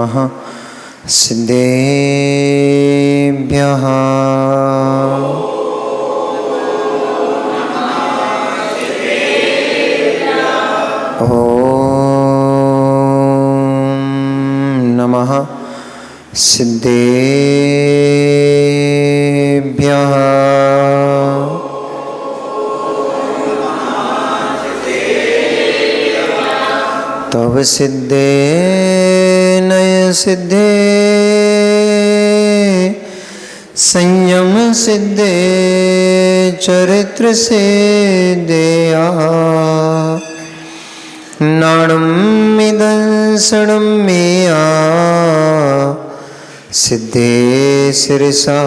नमः सिद्धेभ्यः। नमः सिद्धेभ्यः। तव सिद्धे नय सिद्धे संयम सिद्धे चरित्र सिद्धेया नाणम इदंसणम मेया सिद्धे सिरसा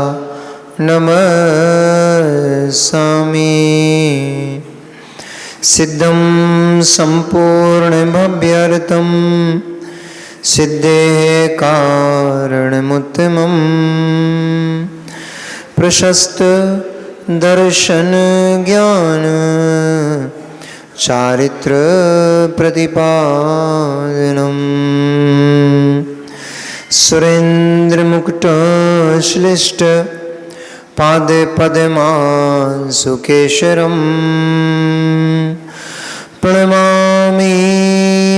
नमस्सामि। सिद्धं संपूर्ण भव्यर्थं सिद्धे कारणमुत्तमं प्रशस्त दर्शन ज्ञान चारित्र प्रतिपादनम् सुरेंद्र मुकुट श्लिष्ट पाद पद्मांशुकेशरम् प्रणमामि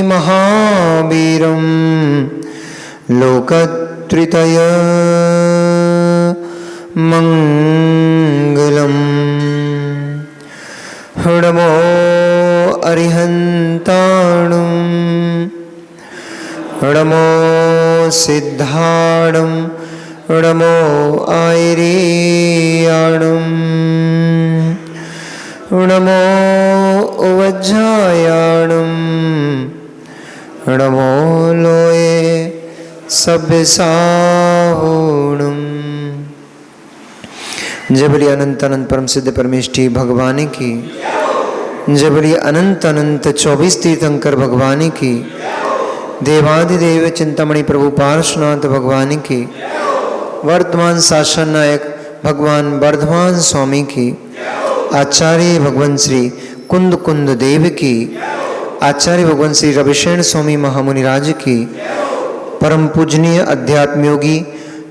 महावीरं लोकत्रयीय मंगलम्। नमो अरिहन्ताणं नमो सिद्धाणं नमो आयर्याणं नमो वज्रायाणं नमो लोये सभ्यसाहुणम्। जय बोलिए अनंत अनंत परम सिद्ध परमेष्ठी भगवान की। जय बोलिए अनंत अनंत 24 तीर्थंकर भगवान की। देवादिदेव चिंतामणि प्रभु पार्श्वनाथ भगवान की। वर्तमान शासन नायक भगवान वर्धमान स्वामी की। आचार्य भगवान श्री कुंद कुंद देव की। आचार्य भगवान श्री रविशेण स्वामी महामुनिराज की। परम पूजनीय अध्यात्म योगी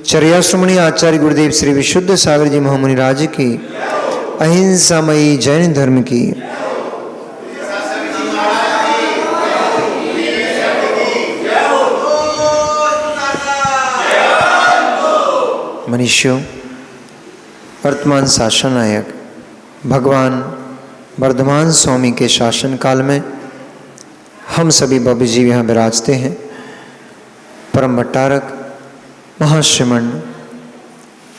चर्याश्रमणी आचार्य गुरुदेव श्री विशुद्ध सागर जी महामुनिराज की। अहिंसामयी जैन धर्म की। मनुष्यों, वर्तमान शासन नायक भगवान वर्धमान स्वामी के शासन काल में हम सभी भव्य जीव यहाँ विराजते हैं। परम भट्टारक महाश्रमण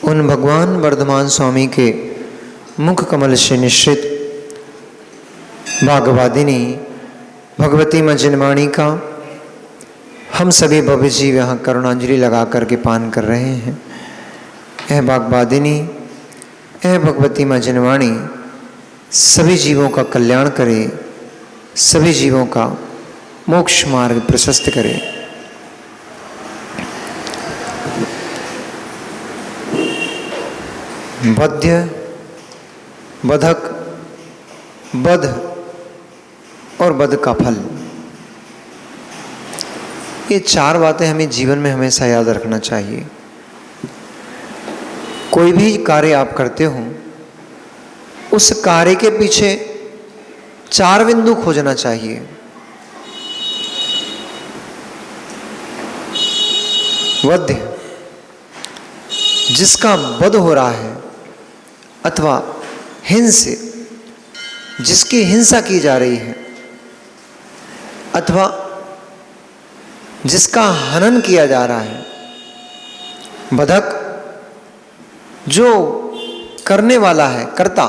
उन भगवान वर्धमान स्वामी के मुख कमल से निश्चित भागवादिनी भगवती माँ जिनवाणी का हम सभी भव्य जीव यहाँ करुणांजलि लगा करके पान कर रहे हैं। यह भागवादिनी यह भगवती माँ जिनवाणी सभी जीवों का कल्याण करे, सभी जीवों का मोक्ष मार्ग प्रशस्त करे। बध्य, बधक, बध और बध का फल, ये 4 बातें हमें जीवन में हमेशा याद रखना चाहिए। कोई भी कार्य आप करते हो उस कार्य के पीछे 4 बिंदु खोजना चाहिए। वध्य, जिसका वध हो रहा है, अथवा हिंस, जिसकी हिंसा की जा रही है, अथवा जिसका हनन किया जा रहा है। बधक, जो करने वाला है, कर्ता।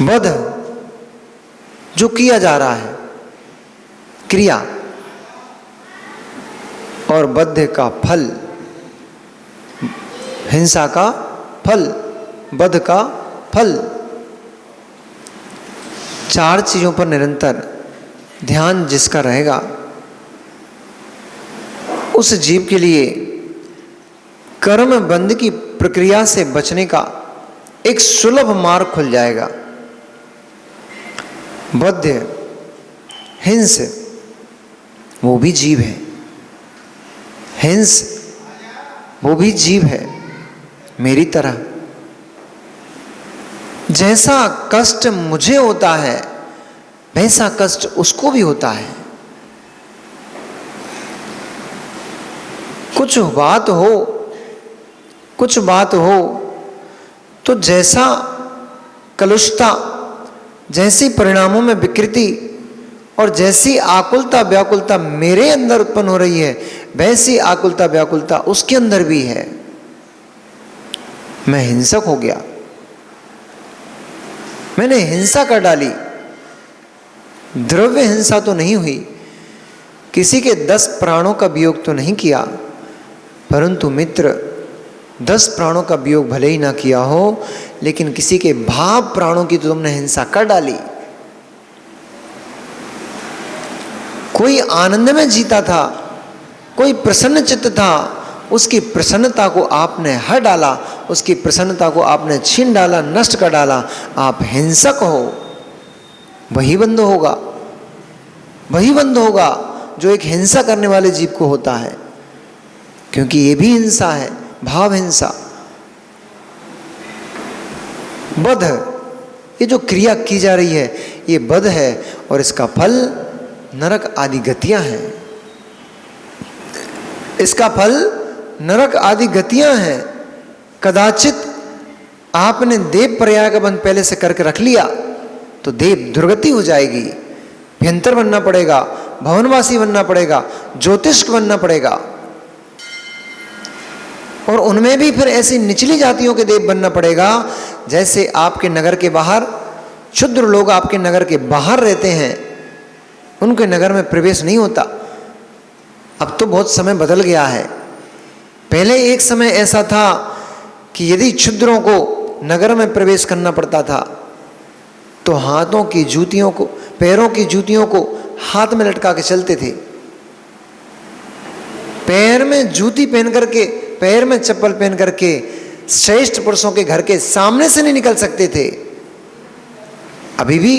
वध, जो किया जा रहा है, क्रिया। और बध्य का फल, हिंसा का फल, वध का फल। 4 चीजों पर निरंतर ध्यान जिसका रहेगा, उस जीव के लिए कर्म बंध की प्रक्रिया से बचने का एक सुलभ मार्ग खुल जाएगा। बध्य, हिंस वो भी जीव है। हिंस वो भी जीव है मेरी तरह। जैसा कष्ट मुझे होता है वैसा कष्ट उसको भी होता है। कुछ बात हो तो जैसा कलुषता, जैसी परिणामों में विकृति और जैसी आकुलता व्याकुलता मेरे अंदर उत्पन्न हो रही है, वैसी आकुलता व्याकुलता उसके अंदर भी है। मैं हिंसक हो गया, मैंने हिंसा कर डाली। द्रव्य हिंसा तो नहीं हुई, किसी के 10 प्राणों का वियोग तो नहीं किया, परंतु मित्र 10 प्राणों का वियोग भले ही ना किया हो, लेकिन किसी के भाव प्राणों की तो तुमने हिंसा कर डाली। कोई आनंद में जीता था, कोई प्रसन्न चित्त था, उसकी प्रसन्नता को आपने हर डाला, उसकी प्रसन्नता को आपने छीन डाला, नष्ट कर डाला। आप हिंसक हो। वही बंद होगा, वही बंद होगा जो एक हिंसा करने वाले जीव को होता है, क्योंकि ये भी हिंसा है, भाव हिंसा। बध, ये जो क्रिया की जा रही है ये बध है और इसका फल नरक आदि गतियां हैं। इसका फल नरक आदि गतियां हैं। कदाचित आपने देव पर्याय का बंध पहले से करके रख लिया तो देव दुर्गति हो जाएगी, भयंतर बनना पड़ेगा, भवनवासी बनना पड़ेगा, ज्योतिष बनना पड़ेगा, और उनमें भी फिर ऐसी निचली जातियों के देव बनना पड़ेगा। जैसे आपके नगर के बाहर क्षुद्र लोग आपके नगर के बाहर रहते हैं, उनके नगर में प्रवेश नहीं होता। अब तो बहुत समय बदल गया है। पहले एक समय ऐसा था कि यदि क्षुद्रों को नगर में प्रवेश करना पड़ता था तो हाथों की जूतियों को, पैरों की जूतियों को हाथ में लटका के चलते थे। पैर में जूती पहन करके, पैर में चप्पल पहन करके श्रेष्ठ पुरुषों के घर के सामने से नहीं निकल सकते थे। अभी भी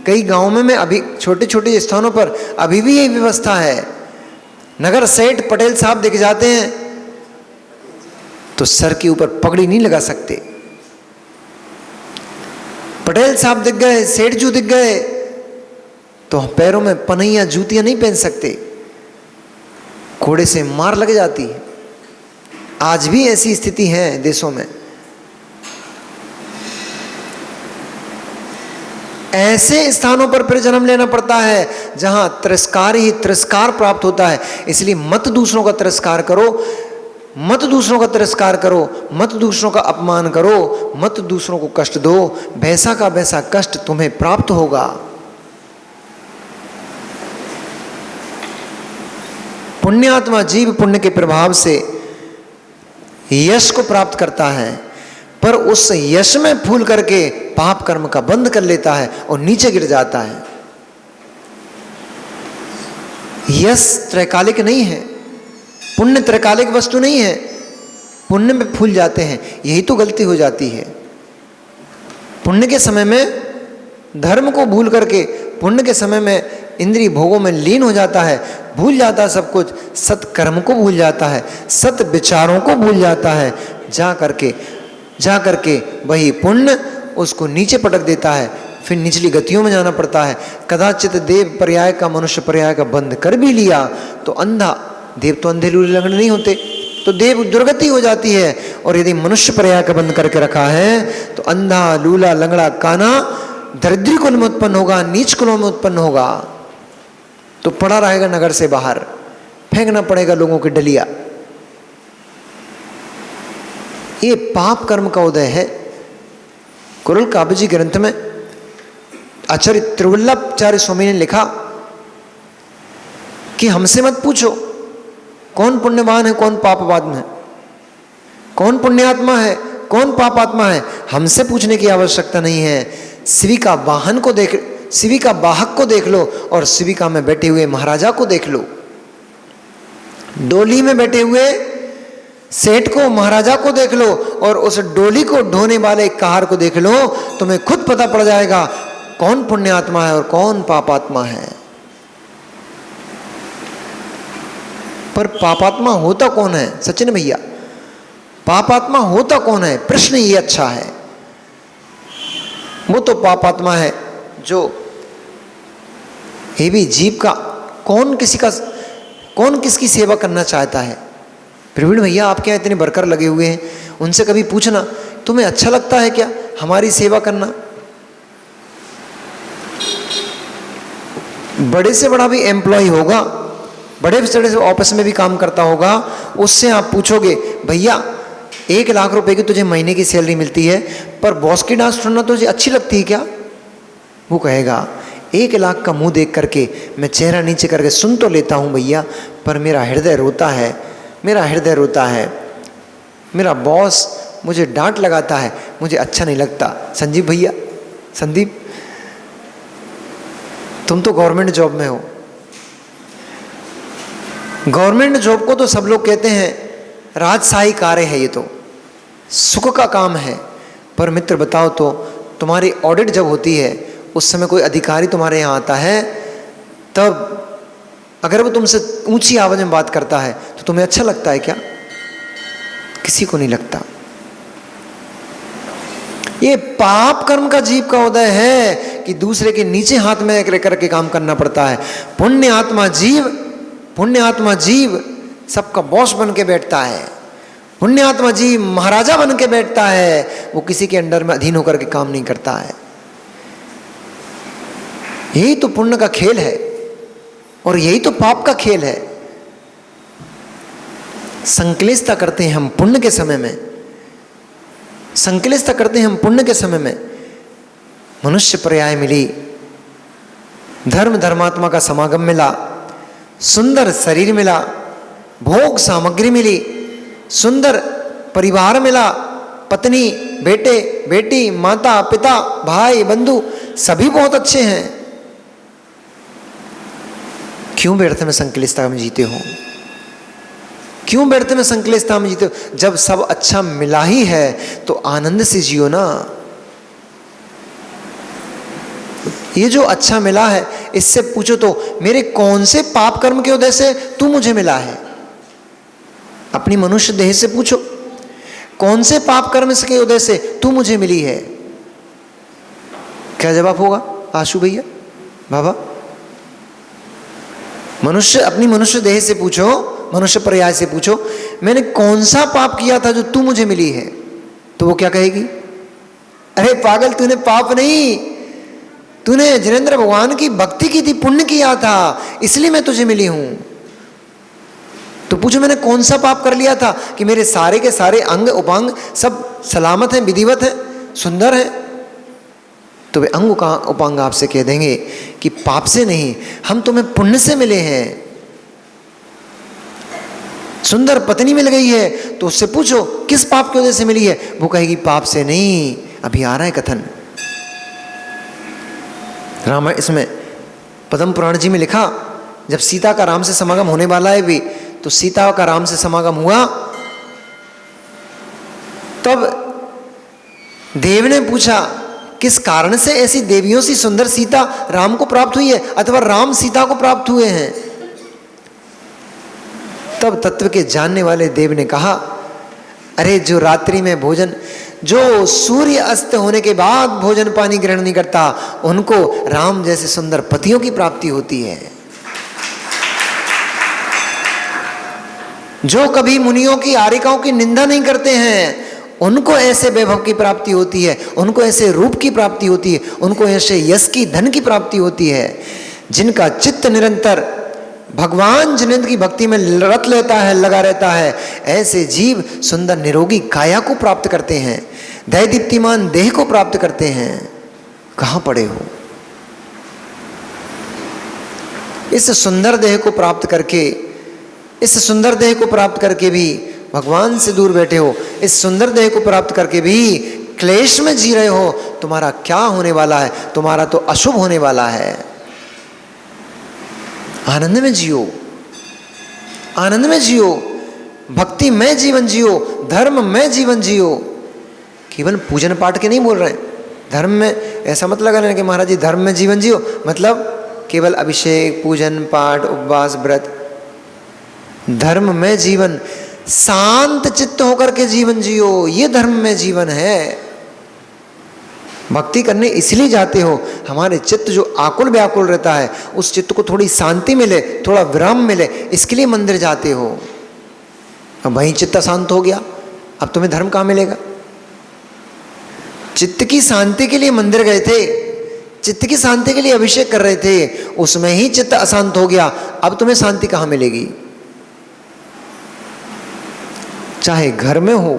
कई गांवों में अभी छोटे छोटे स्थानों पर अभी भी यही व्यवस्था है। नगर सेठ पटेल साहब दिख जाते हैं तो सर के ऊपर पगड़ी नहीं लगा सकते। पटेल साहब दिख गए, सेठ जी दिख गए तो पैरों में पनैया जूतियां नहीं पहन सकते, कोड़े से मार लग जाती है। आज भी ऐसी स्थिति है देशों में। ऐसे स्थानों पर फिर जन्म लेना पड़ता है जहां तिरस्कार ही तिरस्कार प्राप्त होता है। इसलिए मत दूसरों का तिरस्कार करो, मत दूसरों का तिरस्कार करो, मत दूसरों का अपमान करो, मत दूसरों को कष्ट दो। वैसा का वैसा कष्ट तुम्हें प्राप्त होगा। पुण्यात्मा जीव पुण्य के प्रभाव से यश को प्राप्त करता है, पर उस यश में फूल करके पाप कर्म का बंध कर लेता है और नीचे गिर जाता है। यश त्रैकालिक नहीं है, पुण्य त्रैकालिक वस्तु नहीं है। पुण्य में फूल जाते हैं, यही तो गलती हो जाती है। पुण्य के समय में धर्म को भूल करके, पुण्य के समय में इंद्रिय भोगों में लीन हो जाता है, भूल जाता है सब कुछ, सत्कर्म को भूल जाता है, सत विचारों को भूल जाता है। जा करके वही पुण्य उसको नीचे पटक देता है, फिर निचली गतियों में जाना पड़ता है। कदाचित देव पर्याय का, मनुष्य पर्याय का बंद कर भी लिया तो अंधा, देव तो अंधे लूले लंगड़े नहीं होते, तो देव दुर्गति हो जाती है। और यदि मनुष्य पर्याय का बंद करके रखा है तो अंधा, लूला, लंगड़ा, काना दरिद्री कुल में उत्पन्न होगा, नीच कुलों में उत्पन्न होगा, तो पड़ा रहेगा नगर से बाहर, फेंकना पड़ेगा लोगों की डलिया। ये पाप कर्म का उदय है। कुरल काव्य जी ग्रंथ में आचार्य त्रिवल्लभाचार्य स्वामी ने लिखा कि हमसे मत पूछो कौन पुण्यवान है, कौन पापवान है, कौन पुण्यात्मा है, कौन पापात्मा है। हमसे पूछने की आवश्यकता नहीं है। शिविका वाहन को देख, शिविका वाहक को देख लो और शिविका में बैठे हुए महाराजा को देख लो, डोली में बैठे हुए सेठ को, महाराजा को देख लो और उस डोली को ढोने वाले कहार को देख लो, तुम्हें खुद पता पड़ जाएगा कौन पुण्यात्मा है और कौन पापात्मा है। पर पापात्मा होता कौन है सचिन भैया? पापात्मा होता कौन है? प्रश्न ये अच्छा है। वो तो पापात्मा है जो ये भी जीव का कौन किसकी सेवा करना चाहता है? प्रवीण भैया आपके यहाँ इतने वर्कर लगे हुए हैं, उनसे कभी पूछना तुम्हें अच्छा लगता है क्या हमारी सेवा करना? बड़े से बड़ा भी एम्प्लॉय होगा, बड़े से बड़े ऑफिस में भी काम करता होगा, उससे आप पूछोगे भैया 1 लाख रुपए की तुझे महीने की सैलरी मिलती है, पर बॉस की डांट सुनना तुझे अच्छी लगती है क्या? वो कहेगा 1 लाख का मुंह देख करके मैं चेहरा नीचे करके सुन तो लेता हूँ भैया, पर मेरा हृदय रोता है, मेरा बॉस मुझे डांट लगाता है, मुझे अच्छा नहीं लगता। संजीव भैया, संदीप तुम तो गवर्नमेंट जॉब में हो, गवर्नमेंट जॉब को तो सब लोग कहते हैं राजशाही कार्य है, ये तो सुख का काम है। पर मित्र बताओ तो तुम्हारी ऑडिट जब होती है उस समय कोई अधिकारी तुम्हारे यहाँ आता है, तब अगर वो तुमसे ऊंची आवाज में बात करता है तो तुम्हें अच्छा लगता है क्या? किसी को नहीं लगता। ये पाप कर्म का जीव का उदय है कि दूसरे के नीचे हाथ में रख करके काम करना पड़ता है। पुण्य आत्मा जीव सबका बॉस बन के बैठता है, पुण्य आत्मा जीव महाराजा बन के बैठता है, वो किसी के अंडर में अधीन होकर के काम नहीं करता है। यही तो पुण्य का खेल है और यही तो पाप का खेल है। संक्लेशता करते हैं हम पुण्य के समय में, संक्लेशता करते हैं हम पुण्य के समय में। मनुष्य पर्याय मिली, धर्मात्मा का समागम मिला, सुंदर शरीर मिला, भोग सामग्री मिली, सुंदर परिवार मिला, पत्नी, बेटे, बेटी, माता, पिता, भाई, बंधु सभी बहुत अच्छे हैं। क्यों व्यर्थ में संक्लिष्टता में जीते हो? क्यों व्यर्थ में संक्लिष्टता में जीते हो? जब सब अच्छा मिला ही है तो आनंद से जियो ना। ये जो अच्छा मिला है इससे पूछो तो मेरे कौन से पाप कर्म के उदय से तू मुझे मिला है? अपनी मनुष्य देह से पूछो, कौन से पाप कर्म के उदय से तू मुझे मिली है? क्या जवाब होगा आशु भैया, बाबा? अपनी मनुष्य देह से पूछो, मनुष्य पर्याय से पूछो, मैंने कौन सा पाप किया था जो तू मुझे मिली है? तो वो क्या कहेगी? अरे पागल, तूने पाप नहीं, तूने जिनेंद्र भगवान की भक्ति की थी, पुण्य किया था, इसलिए मैं तुझे मिली हूं। तो पूछो मैंने कौन सा पाप कर लिया था कि मेरे सारे के सारे अंग उपांग सब सलामत हैं, विधिवत हैं, सुंदर हैं? तो वे अंग उपांग आपसे कह देंगे कि पाप से नहीं, हम तुम्हें पुण्य से मिले हैं। सुंदर पत्नी मिल गई है तो उससे पूछो किस पाप की वजह से मिली है? वो कहेगी पाप से नहीं। अभी आ रहा है कथन, रामायण इसमें पद्म पुराण जी में लिखा, जब सीता का राम से समागम होने वाला है भी, तो सीता का राम से समागम हुआ, तब देव ने पूछा किस कारण से ऐसी देवियों सी सुंदर सीता राम को प्राप्त हुई है अथवा राम सीता को प्राप्त हुए हैं? तब तत्व के जानने वाले देव ने कहा, अरे जो रात्रि में भोजन, जो सूर्य अस्त होने के बाद भोजन पानी ग्रहण नहीं करता, उनको राम जैसे सुंदर पतियों की प्राप्ति होती है। जो कभी मुनियों की आरिकाओं की निंदा नहीं करते हैं, उनको ऐसे वैभव की प्राप्ति होती है, उनको ऐसे रूप की प्राप्ति होती है, उनको ऐसे यश की धन की प्राप्ति होती है। जिनका चित्त निरंतर भगवान जिनेंद्र की भक्ति में रत लेता है, लगा रहता है, ऐसे जीव सुंदर निरोगी काया को प्राप्त करते हैं, दैदीप्तिमान देह को प्राप्त करते हैं। कहाँ पड़े हो? इस सुंदर देह को प्राप्त करके भी भगवान से दूर बैठे हो, इस सुंदर देह को प्राप्त करके भी क्लेश में जी रहे हो। तुम्हारा क्या होने वाला है? तुम्हारा तो अशुभ होने वाला है। आनंद में जियो, आनंद में जियो, भक्ति में जीवन जियो, धर्म में जीवन जियो। केवल पूजन पाठ के नहीं बोल रहे हैं, धर्म में ऐसा मत लगा लेना कि महाराज जी धर्म में जीवन जियो मतलब केवल अभिषेक, पूजन पाठ, उपवास, व्रत धर्म में जीवन, शांत चित्त होकर के जीवन जियो, ये धर्म में जीवन है। भक्ति करने इसलिए जाते हो, हमारे चित्त जो आकुल व्याकुल रहता है उस चित्त को थोड़ी शांति मिले, थोड़ा विराम मिले, इसके लिए मंदिर जाते हो। अब वहीं चित्त शांत हो गया, अब तुम्हें धर्म कहाँ मिलेगा? चित्त की शांति के लिए मंदिर गए थे, चित्त की शांति के लिए अभिषेक कर रहे थे, उसमें ही चित्त अशांत हो गया, अब तुम्हें शांति कहाँ मिलेगी? चाहे घर में हो,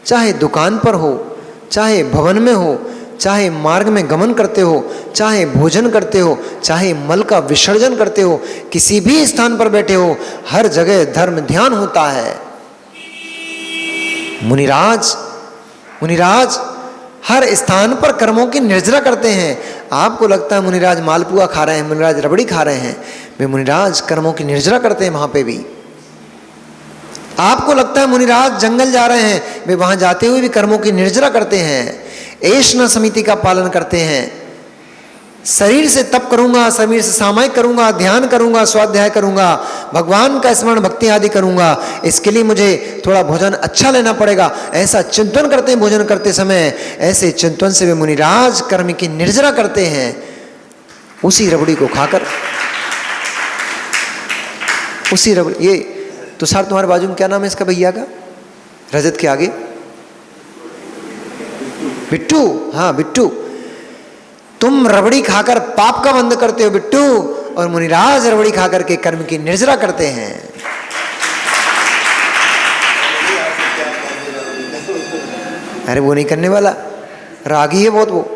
चाहे दुकान पर हो, चाहे भवन में हो, चाहे मार्ग में गमन करते हो, चाहे भोजन करते हो, चाहे मल का विसर्जन करते हो, किसी भी स्थान पर बैठे हो, हर जगह धर्म ध्यान होता है। मुनिराज हर स्थान पर कर्मों की निर्जरा करते हैं। आपको लगता है मुनिराज मालपुआ खा रहे हैं, मुनिराज रबड़ी खा रहे हैं, वे मुनिराज कर्मों की निर्जरा करते हैं वहां पे भी। आपको लगता है मुनिराज जंगल जा रहे हैं, वे वहां जाते हुए भी कर्मों की निर्जरा करते हैं, ऐष्ण समिति का पालन करते हैं। शरीर से तप करूंगा, शरीर से सामायिक करूंगा, ध्यान करूंगा, स्वाध्याय करूंगा, भगवान का स्मरण भक्ति आदि करूंगा, इसके लिए मुझे थोड़ा भोजन अच्छा लेना पड़ेगा, ऐसा चिंतन करते हैं भोजन करते समय। ऐसे चिंतन से वे मुनिराज कर्म की निर्जरा करते हैं, उसी रबड़ी को खाकर। उसी रबड़ी, ये तो सर तुम्हारे बाजू में क्या नाम है इसका भैया का, रजत के आगे? बिट्टू। हाँ बिट्टू, तुम रबड़ी खाकर पाप का बंध करते हो बिट्टू, और मुनिराज रबड़ी खाकर के कर्म की निर्जरा करते हैं। अरे वो नहीं करने वाला, रागी है बहुत वो।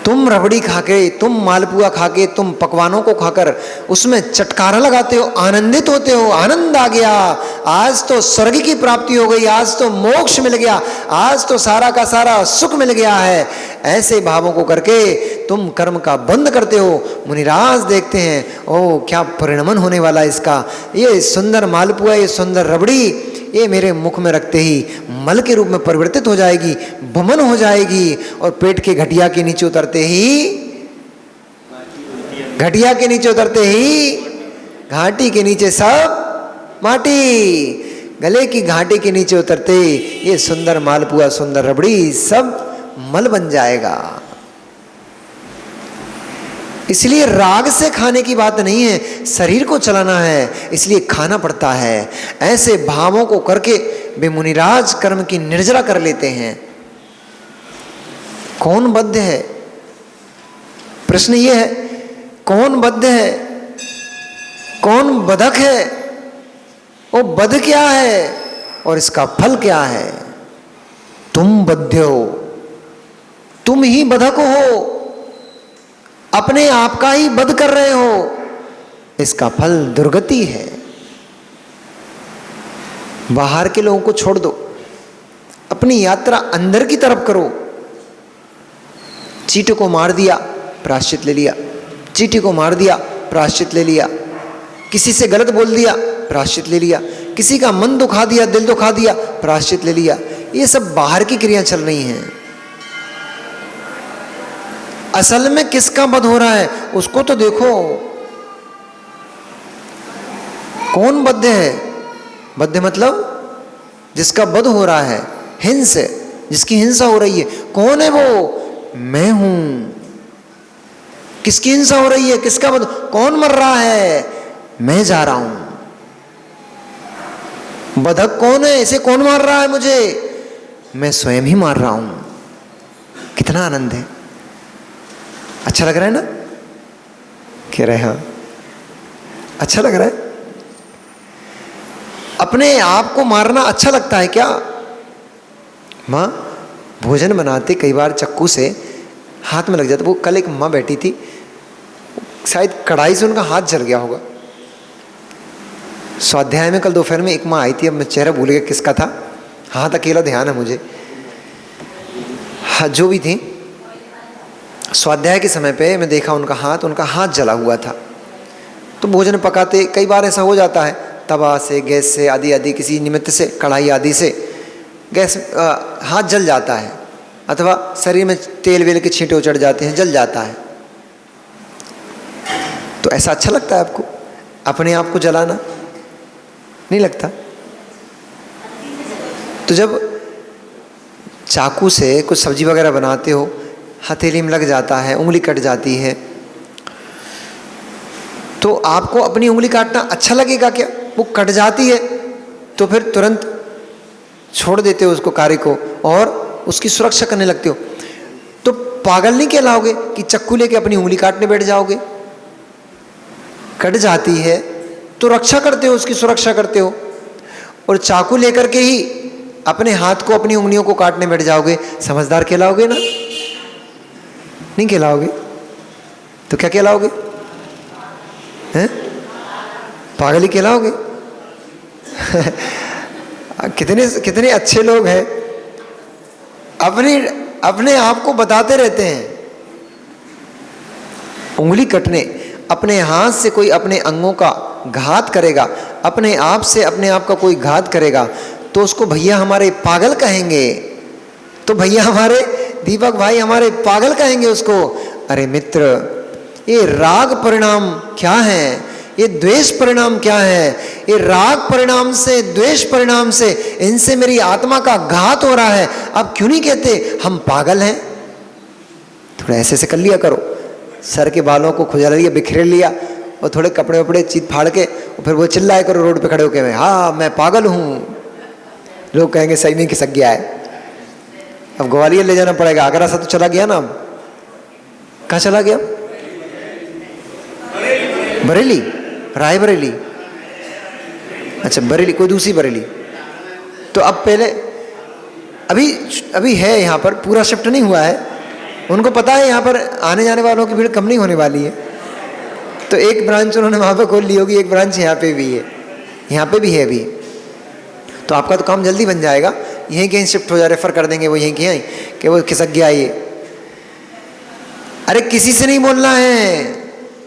तुम रबड़ी खाके, तुम मालपुआ खाके, तुम पकवानों को खाकर उसमें चटकारा लगाते हो, आनंदित होते हो, आनंद आ गया, आज तो स्वर्ग की प्राप्ति हो गई, आज तो मोक्ष मिल गया, आज तो सारा का सारा सुख मिल गया है। ऐसे भावों को करके तुम कर्म का बंद करते हो। मुनिराज देखते हैं, ओ क्या परिणमन होने वाला है इसका, ये सुंदर मालपुआ, ये सुंदर रबड़ी, ये मेरे मुख में रखते ही मल के रूप में परिवर्तित हो जाएगी, भमन हो जाएगी, और पेट के घटिया के नीचे उतरते ही, घटिया के नीचे उतरते ही घाटी के नीचे सब माटी, गले की घाटी के नीचे उतरते ये सुंदर मालपुआ, सुंदर रबड़ी सब मल बन जाएगा। इसलिए राग से खाने की बात नहीं है, शरीर को चलाना है, इसलिए खाना पड़ता है। ऐसे भावों को करके वे मुनिराज कर्म की निर्जरा कर लेते हैं। कौन बद्ध है? प्रश्न ये है, कौन बद्ध है, कौन बधक है, वो बद्ध क्या है और इसका फल क्या है? तुम बद्ध हो, तुम ही बधक हो, अपने आप का ही वध कर रहे हो, इसका फल दुर्गति है। बाहर के लोगों को छोड़ दो, अपनी यात्रा अंदर की तरफ करो। चींटी को मार दिया, प्रायश्चित ले लिया, चींटी को मार दिया, प्रायश्चित ले लिया, किसी से गलत बोल दिया, प्रायश्चित ले लिया, किसी का मन दुखा दिया, दिल दुखा दिया, प्रायश्चित ले लिया। ये सब बाहर की क्रिया चल रही हैं। असल में किसका वध हो रहा है उसको तो देखो। कौन बद्ध है? बद्ध मतलब जिसका वध हो रहा है, हिंस, जिसकी हिंसा हो रही है। कौन है वो? मैं हूं। किसकी हिंसा हो रही है, किसका वध? कौन मर रहा है? मैं जा रहा हूं। बधक कौन है? इसे कौन मार रहा है मुझे? मैं स्वयं ही मार रहा हूं। कितना आनंद है, अच्छा लग रहा है ना? कह रहे हाँ, अच्छा लग रहा है। अपने आप को मारना अच्छा लगता है क्या? माँ भोजन बनाते कई बार चक्कू से हाथ में लग जाता। वो कल एक माँ बैठी थी, शायद कढ़ाई से उनका हाथ जल गया होगा। स्वाध्याय में कल दोपहर में एक माँ आई थी, अब मैं चेहरा भूल गया किसका था, हाथ अकेला ध्यान है मुझे। हाँ जो भी थी, स्वाध्याय के समय पे मैं देखा उनका हाथ जला हुआ था। तो भोजन पकाते कई बार ऐसा हो जाता है, तवा से, गैस से, आदि किसी निमित्त से, कढ़ाई आदि से गैस हाथ जल जाता है, अथवा शरीर में तेल वेल के छींटे चढ़ जाते हैं, जल जाता है। तो ऐसा अच्छा लगता है आपको अपने आप को जलाना? नहीं लगता। तो जब चाकू से कुछ सब्जी वगैरह बनाते हो, हथेली में लग जाता है, उंगली कट जाती है, तो आपको अपनी उंगली काटना अच्छा लगेगा क्या? वो कट जाती है तो फिर तुरंत छोड़ देते हो उसको, कार्य को, और उसकी सुरक्षा करने लगते हो। तो पागल नहीं कहलाओगे कि चक्कू लेके अपनी उंगली काटने बैठ जाओगे। कट जाती है तो रक्षा करते हो, उसकी सुरक्षा करते हो। और चाकू लेकर के ही अपने हाथ को, अपनी उंगलियों को काटने बैठ जाओगे, समझदार कहलाओगे ना? नहीं कहलाओगे। तो क्या कहलाओगे? हैं? पागल ही कहलाओगे। कितने अच्छे लोग हैं, अपने आप को बताते रहते हैं। उंगली कटने, अपने हाथ से कोई अपने अंगों का घात करेगा, अपने आप से अपने आप का कोई घात करेगा, तो उसको भैया हमारे पागल कहेंगे। तो भैया हमारे दीपक भाई हमारे पागल कहेंगे उसको। अरे मित्र, ये राग परिणाम क्या है, ये द्वेष परिणाम क्या है? ये राग परिणाम से, द्वेष परिणाम से, इनसे मेरी आत्मा का घात हो रहा है। अब क्यों नहीं कहते हम पागल हैं? थोड़ा ऐसे से कर लिया करो, सर के बालों को खुजला लिया, बिखेर लिया, और थोड़े कपड़े वपड़े चीत फाड़ के, और फिर वो चिल्लाए करो रोड पे खड़े होके, हाँ मैं पागल हूँ। लोग कहेंगे सही में खिसक गया है। अब ग्वालियर ले जाना पड़ेगा, आगरा से तो चला गया ना। अब कहाँ चला गया? बरेली, रायबरेली, अच्छा बरेली, कोई दूसरी बरेली। तो अब पहले अभी है यहाँ पर, पूरा शिफ्ट नहीं हुआ है। उनको पता है यहाँ पर आने जाने वालों की भीड़ कम नहीं होने वाली है, तो एक ब्रांच उन्होंने वहाँ पर खोल ली होगी, एक ब्रांच यहाँ पे भी है, यहाँ पे भी है अभी। तो आपका तो काम जल्दी बन जाएगा, यहीं कहीं शिफ्ट हो जाए, रेफर कर देंगे वो यहीं के यहीं कि वो खिसक गया ये। अरे किसी से नहीं बोलना है,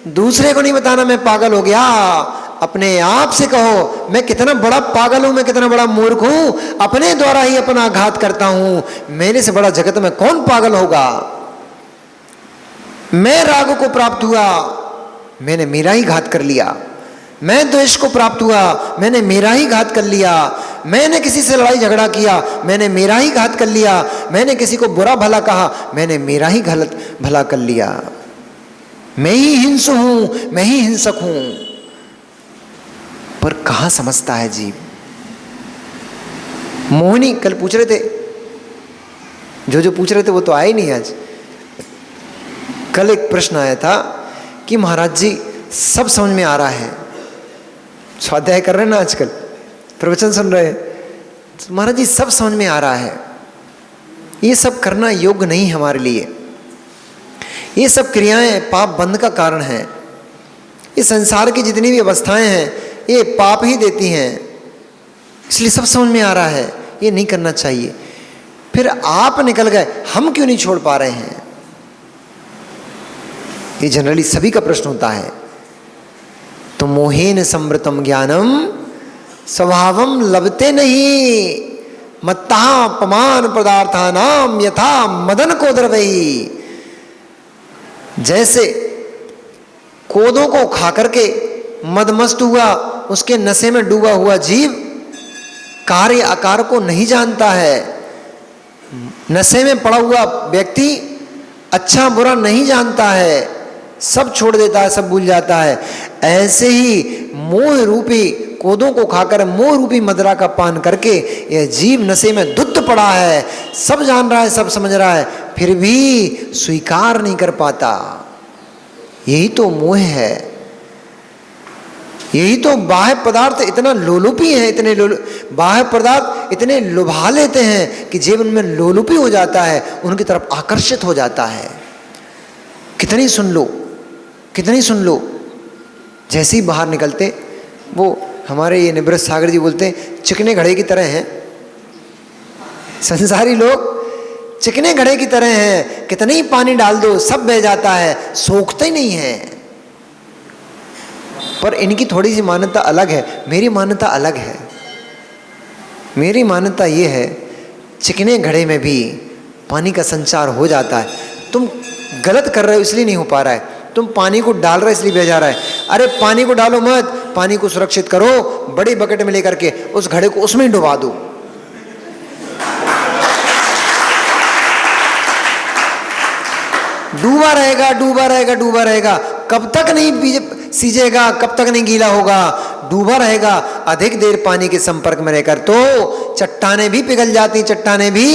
दूसरे को नहीं बताना मैं पागल हो गया। अपने आप से कहो मैं कितना बड़ा पागल हूं, मैं कितना बड़ा मूर्ख हूं, अपने द्वारा ही अपना आघात करता हूं। मेरे से बड़ा जगत में कौन पागल होगा? मैं राग को प्राप्त हुआ, मैंने मेरा ही घात कर लिया। मैं द्वेष को प्राप्त हुआ, मैंने मेरा ही घात कर लिया। मैंने किसी से लड़ाई झगड़ा किया, मैंने मेरा ही घात कर लिया। मैंने किसी को बुरा भला कहा, मैंने मेरा ही गलत भला कर लिया। मैं ही हिंसक हूं, मैं ही हिंसक हूं। पर कहां समझता है जीव? मोहिनी कल पूछ रहे थे, जो पूछ रहे थे वो तो आए नहीं आज। कल एक प्रश्न आया था कि महाराज जी सब समझ में आ रहा है, स्वाध्याय कर रहे हैं ना आजकल, प्रवचन सुन रहे हैं, तो महाराज जी सब समझ में आ रहा है, ये सब करना योग्य नहीं है हमारे लिए। ये सब क्रियाएं पाप बंध का कारण है। ये संसार की जितनी भी अवस्थाएं हैं ये पाप ही देती हैं, इसलिए सब समझ में आ रहा है ये नहीं करना चाहिए। फिर आप निकल गए, हम क्यों नहीं छोड़ पा रहे हैं? ये जनरली सभी का प्रश्न होता है। तो मोहेन समृतम ज्ञानम स्वभावम लभते नहीं, मत्ता पमान पदार्थानाम यथा मदन को द्रवई। जैसे कोदों को खा करके मदमस्त हुआ, उसके नशे में डूबा हुआ जीव कार्य आकार को नहीं जानता है। नशे में पड़ा हुआ व्यक्ति अच्छा बुरा नहीं जानता है, सब छोड़ देता है, सब भूल जाता है। ऐसे ही मोह रूपी कोदों को खाकर, मोह रूपी मदिरा का पान करके यह जीव नशे में धुत पड़ा है। सब जान रहा है, सब समझ रहा है, फिर भी स्वीकार नहीं कर पाता। यही तो मोह है, यही तो बाह्य पदार्थ इतना लोलुपी है, बाह्य पदार्थ इतने लुभा लेते हैं कि जीवन में लोलुपी हो जाता है, उनकी तरफ आकर्षित हो जाता है। कितनी सुन लो, जैसे ही बाहर निकलते, वो हमारे ये निवृत्त सागर जी बोलते हैं चिकने घड़े की तरह हैं। संसारी लोग चिकने घड़े की तरह हैं, कितने ही पानी डाल दो सब बह जाता है, सोखते ही नहीं है। पर इनकी थोड़ी सी मान्यता अलग है, मेरी मान्यता अलग है। मेरी मान्यता ये है, चिकने घड़े में भी पानी का संचार हो जाता है। तुम गलत कर रहे हो इसलिए नहीं हो पा रहा है, तुम पानी को डाल रहे इसलिए बह जा रहा है। अरे पानी को डालो मत, पानी को सुरक्षित करो, बड़ी बकेट में लेकर के उस घड़े को उसमें डुबा दो। डूबा रहेगा, डूबा रहेगा, डूबा रहेगा, कब तक नहीं सीजेगा, कब तक नहीं गीला होगा, डूबा रहेगा। अधिक देर पानी के संपर्क में रहकर तो चट्टानें भी पिघल जाती, चट्टानें भी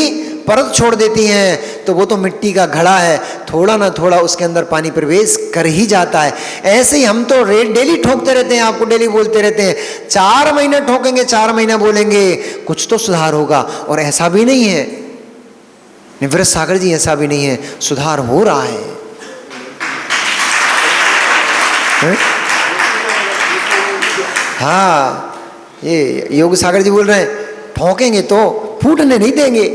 परत छोड़ देती हैं। तो वो तो मिट्टी का घड़ा है, थोड़ा ना थोड़ा उसके अंदर पानी प्रवेश कर ही जाता है। ऐसे ही हम तो डेली ठोकते रहते हैं, आपको डेली बोलते रहते हैं। 4 महीने ठोकेंगे, 4 महीना बोलेंगे, कुछ तो सुधार होगा। और ऐसा भी नहीं है निवृत्त सागर जी, ऐसा भी नहीं है, सुधार हो रहा है। हाँ, ये योग सागर जी बोल रहे हैं, ठोकेंगे तो फूटने नहीं देंगे।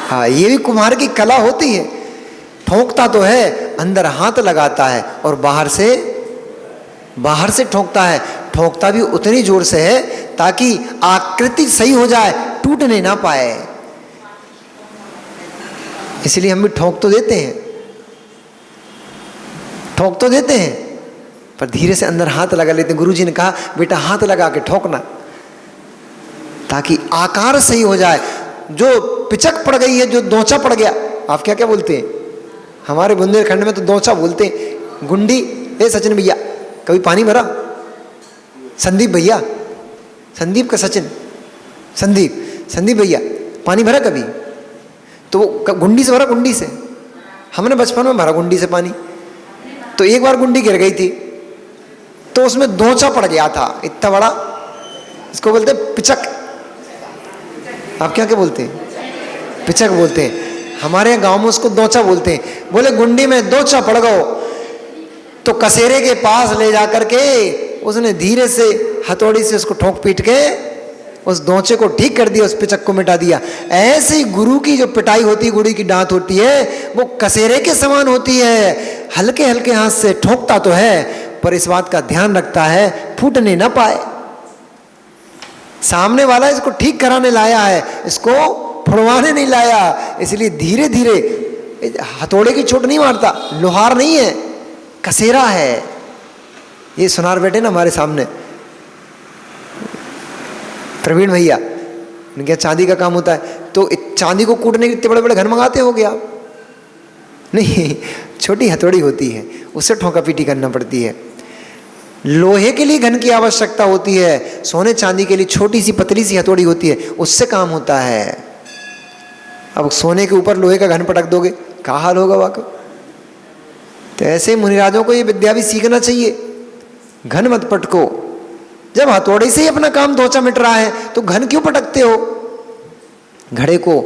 हाँ, ये भी कुम्हार की कला होती है। ठोकता तो है, अंदर हाथ लगाता है और बाहर से ठोकता है। ठोकता भी उतनी जोर से है ताकि आकृति सही हो जाए, टूटने ना पाए। इसलिए हम भी ठोक तो देते हैं, पर धीरे से अंदर हाथ लगा लेते हैं। गुरुजी ने कहा बेटा हाथ लगा के ठोकना ताकि आकार सही हो जाए। जो पिचक पड़ गई है, जो दोचा पड़ गया, आप क्या क्या बोलते हैं? हमारे बुंदेलखंड में तो दोचा बोलते हैं। गुंडी, ए सचिन भैया कभी पानी भरा? संदीप भैया, संदीप का सचिन, संदीप भैया पानी भरा कभी? तो गुंडी से भरा, गुंडी से। हमने बचपन में भरा गुंडी से पानी। तो एक बार गुंडी गिर गई थी तो उसमें दोचा पड़ गया था इतना बड़ा, इसको बोलते हैं पिचक। आप क्या क्या बोलते हैं? पिचक बोलते हैं। हमारे यहाँ गांव में उसको दोचा बोलते हैं। बोले गुंडी में दोचा पड़ गयो तो कसेरे के पास ले जाकर के उसने धीरे से हथौड़ी से उसको ठोक पीट के उस दोचे को ठीक कर दिया, उस पिचक को मिटा दिया। ऐसे ही गुरु की जो पिटाई होती है, गुरु की डांट होती है, वो कसेरे के समान होती है। हल्के हल्के हाथ से ठोकता तो है, पर इस बात का ध्यान रखता है फूटने ना पाए। सामने वाला इसको ठीक कराने लाया है, इसको फुड़वाने नहीं लाया। इसलिए धीरे धीरे, हथौड़े की चोट नहीं मारता, लोहार नहीं है, कसेरा है। ये सुनार बैठे ना हमारे सामने, प्रवीण भैया, इनके चांदी का काम होता है। तो चांदी को कूटने के इतने बड़े बड़े घन मंगाते हो गया? नहीं, छोटी हथौड़ी होती है, उससे ठोका पीटी करना पड़ती है। लोहे के लिए घन की आवश्यकता होती है, सोने चांदी के लिए छोटी सी पतली सी हथौड़ी होती है, उससे काम होता है। अब सोने के ऊपर लोहे का घन पटक दोगे, क्या हाल होगा वाकई। तो ऐसे मुनिराजों को ये विद्या भी सीखना चाहिए, घन मत पटको। जब हथौड़ी से ही अपना काम दोचा मिट रहा है तो घन क्यों पटकते हो घड़े को?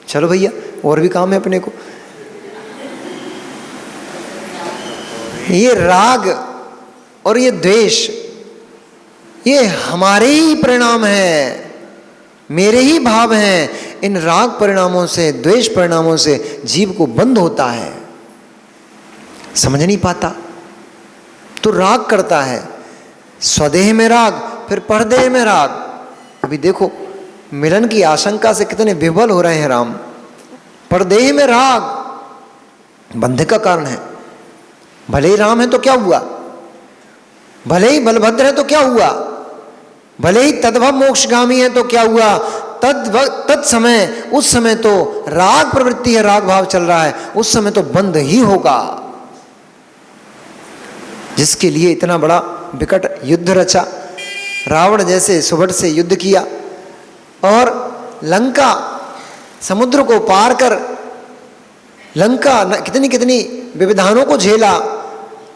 चलो भैया, और भी काम है अपने को। ये राग और ये द्वेष, ये हमारे ही परिणाम है, मेरे ही भाव हैं। इन राग परिणामों से, द्वेष परिणामों से जीव को बंध होता है, समझ नहीं पाता तो राग करता है। स्वदेह में राग, फिर परदेह में राग। अभी देखो मिलन की आशंका से कितने विह्वल हो रहे हैं राम। परदेह में राग बंध का कारण है। भले ही राम है तो क्या हुआ, भले ही बलभद्र है तो क्या हुआ, भले ही तद्भव मोक्षगामी है तो क्या हुआ, तत्समय, उस समय तो राग प्रवृत्ति है, राग भाव चल रहा है, उस समय तो बंध ही होगा। जिसके लिए इतना बड़ा विकट युद्ध रचा, रावण जैसे सुभट से युद्ध किया और लंका समुद्र को पार कर लंका कितनी कितनी विविधानों को झेला,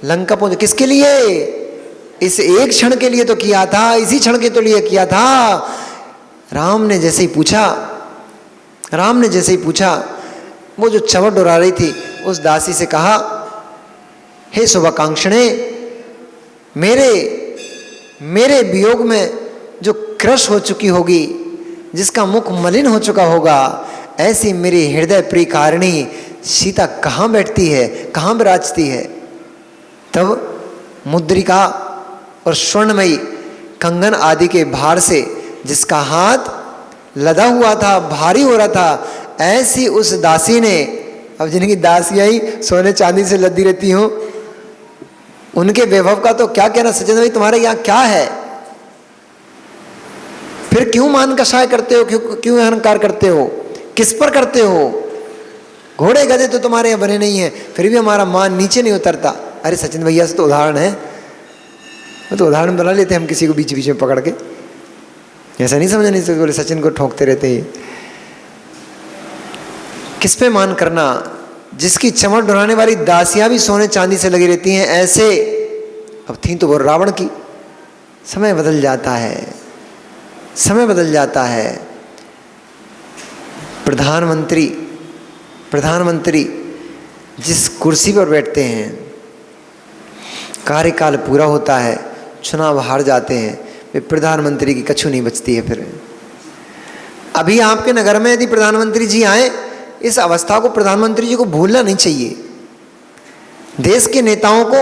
लंका पहुंचे। किसके लिए? इस एक क्षण के लिए तो किया था, इसी क्षण के तो लिए किया था। राम ने जैसे ही पूछा, वो जो चवट उड़ा रही थी उस दासी से कहा, हे शुभाकांक्षणे, मेरे वियोग में जो क्रश हो चुकी होगी, जिसका मुख मलिन हो चुका होगा, ऐसी मेरी हृदय प्रिय कारिणी सीता कहाँ बैठती है, कहाँ विराजती है। तब मुद्रिका और स्वर्णमयी कंगन आदि के भार से जिसका हाथ लदा हुआ था, भारी हो रहा था, ऐसी उस दासी ने अब जिनकी दासियां ही सोने चांदी से लदी रहती हो, उनके वैभव का तो क्या कहना। सचिन भाई तुम्हारे यहाँ क्या है? फिर क्यों मान कषाय करते हो, क्यों अहंकार करते हो, किस पर करते हो? घोड़े गधे तो तुम्हारे यहाँ बने नहीं है, फिर भी हमारा मान नीचे नहीं उतरता। अरे सचिन भैया से तो उदाहरण है, वो तो उदाहरण बना लेते हम किसी को बीच बीच में पकड़ के। ऐसा नहीं समझा, नहीं बोले सचिन को ठोकते रहते हैं। किस पे मान करना? जिसकी चमड़ डुलाने वाली दासियां भी सोने चांदी से लगी रहती हैं, ऐसे अब थी तो वो रावण की। समय बदल जाता है, समय बदल जाता है। प्रधानमंत्री जिस कुर्सी पर बैठते हैं, कार्यकाल पूरा होता है, चुनाव हार जाते हैं, वे प्रधानमंत्री की कछु नहीं बचती है। फिर अभी आपके नगर में यदि प्रधानमंत्री जी आए, इस अवस्था को प्रधानमंत्री जी को भूलना नहीं चाहिए। देश के नेताओं को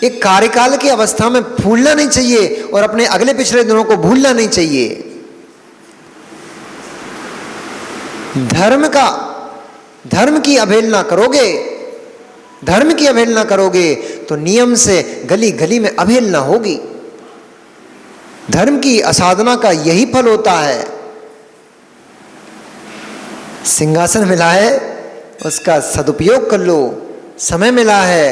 एक कार्यकाल की अवस्था में भूलना नहीं चाहिए और अपने अगले पिछले दिनों को भूलना नहीं चाहिए। धर्म की अवहेलना करोगे, धर्म की अवहेलना करोगे तो नियम से गली गली में अवहेलना होगी। धर्म की असाधना का यही फल होता है। सिंहासन मिला है, उसका सदुपयोग कर लो। समय मिला है,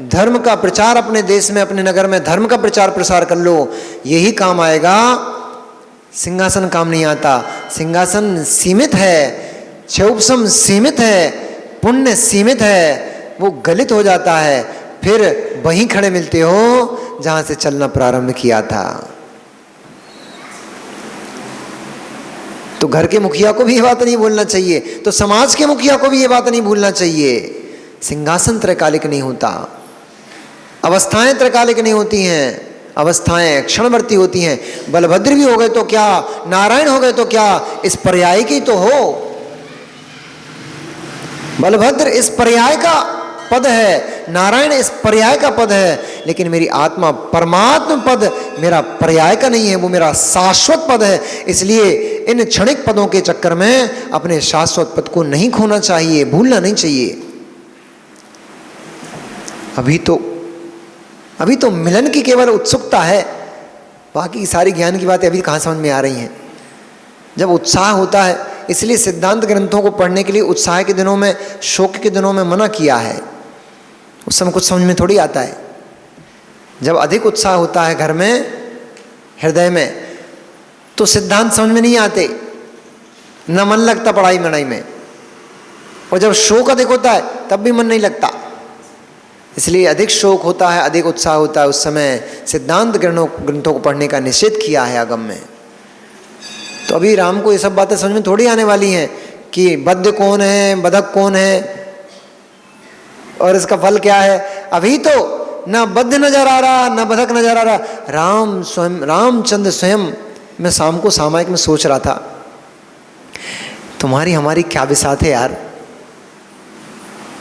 धर्म का प्रचार अपने देश में, अपने नगर में धर्म का प्रचार प्रसार कर लो, यही काम आएगा। सिंहासन काम नहीं आता। सिंहासन सीमित है, क्षोभसम सीमित है, पुण्य सीमित है, वो गलित हो जाता है। फिर वहीं खड़े मिलते हो जहां से चलना प्रारंभ किया था। तो घर के मुखिया को भी ये बात नहीं भूलना चाहिए, तो समाज के मुखिया को भी ये बात नहीं भूलना चाहिए। सिंहासन त्रैकालिक नहीं होता, अवस्थाएं त्रैकालिक नहीं होती हैं, अवस्थाएं क्षणवर्ती होती हैं। बलभद्र भी हो गए तो क्या, नारायण हो गए तो क्या, इस पर्याय की तो हो। बलभद्र इस पर्याय का पद है, नारायण इस पर्याय का पद है, लेकिन मेरी आत्मा परमात्म पद मेरा पर्याय का नहीं है, वो मेरा शाश्वत पद है। इसलिए इन क्षणिक पदों के चक्कर में अपने शाश्वत पद को नहीं खोना चाहिए, भूलना नहीं चाहिए। अभी तो मिलन की केवल उत्सुकता है, बाकी सारी ज्ञान की बातें अभी कहाँ समझ में आ रही हैं। जब उत्साह होता है, इसलिए सिद्धांत ग्रंथों को पढ़ने के लिए उत्साह के दिनों में, शोक के दिनों में मना किया है। उस समय कुछ समझ में थोड़ी आता है। जब अधिक उत्साह होता है घर में, हृदय में, तो सिद्धांत समझ में नहीं आते, न मन लगता पढ़ाई मनाई में। और जब शोक अधिक होता है तब भी मन नहीं लगता। इसलिए अधिक शोक होता है, अधिक उत्साह होता है, उस समय सिद्धांत ग्रंथों को पढ़ने का निषेध किया है आगम में। तो अभी राम को ये सब बातें समझ में थोड़ी आने वाली हैं कि बद्ध कौन है, बधक कौन है और इसका फल क्या है। अभी तो न बद्ध नजर आ रहा, न बधक नजर आ रहा। रामचंद्र स्वयं, मैं शाम को सामायिक में सोच रहा था, तुम्हारी हमारी क्या विसात है यार।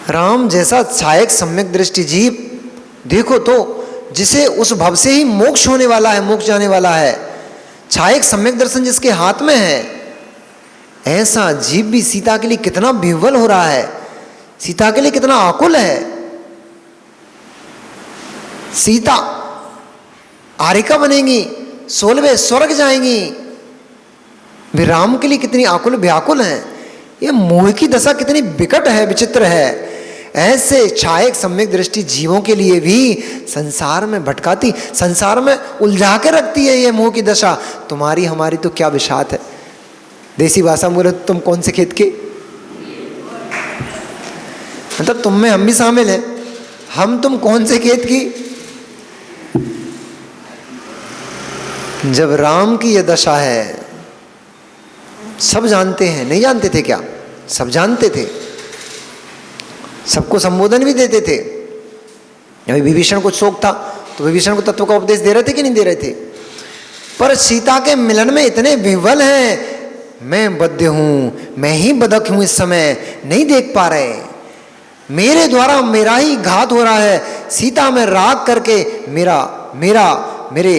राम जैसा सहायक सम्यक दृष्टि जीव देखो तो, जिसे उस भव से ही मोक्ष होने वाला है, मोक्ष जाने वाला है, छायक सम्यक दर्शन जिसके हाथ में है, ऐसा जीव भी सीता के लिए कितना विह्वल हो रहा है, सीता के लिए कितना आकुल है। सीता आरिका बनेंगी, 16वें स्वर्ग जाएंगी, वे राम के लिए कितनी आकुल व्याकुल हैं। ये मोह की दशा कितनी विकट है, विचित्र है। ऐसे छायक सम्यक दृष्टि जीवों के लिए भी संसार में भटकाती, संसार में उलझा के रखती है ये मोह की दशा। तुम्हारी हमारी तो क्या विषाद है। देसी भाषा में बोले तुम कौन से खेत के, मतलब तुम में हम भी शामिल हैं, हम तुम कौन से खेत की। जब राम की यह दशा है, सब जानते हैं, नहीं जानते थे क्या, सब जानते थे, सबको संबोधन भी देते थे। अभी विभीषण को शोक था तो विभीषण को तत्व का उपदेश दे रहे थे कि नहीं दे रहे थे। पर सीता के मिलन में इतने विह्वल हैं, मैं बद्ध हूं, मैं ही बधक हूं, इस समय नहीं देख पा रहे, मेरे द्वारा मेरा ही घात हो रहा है। सीता में राग करके मेरे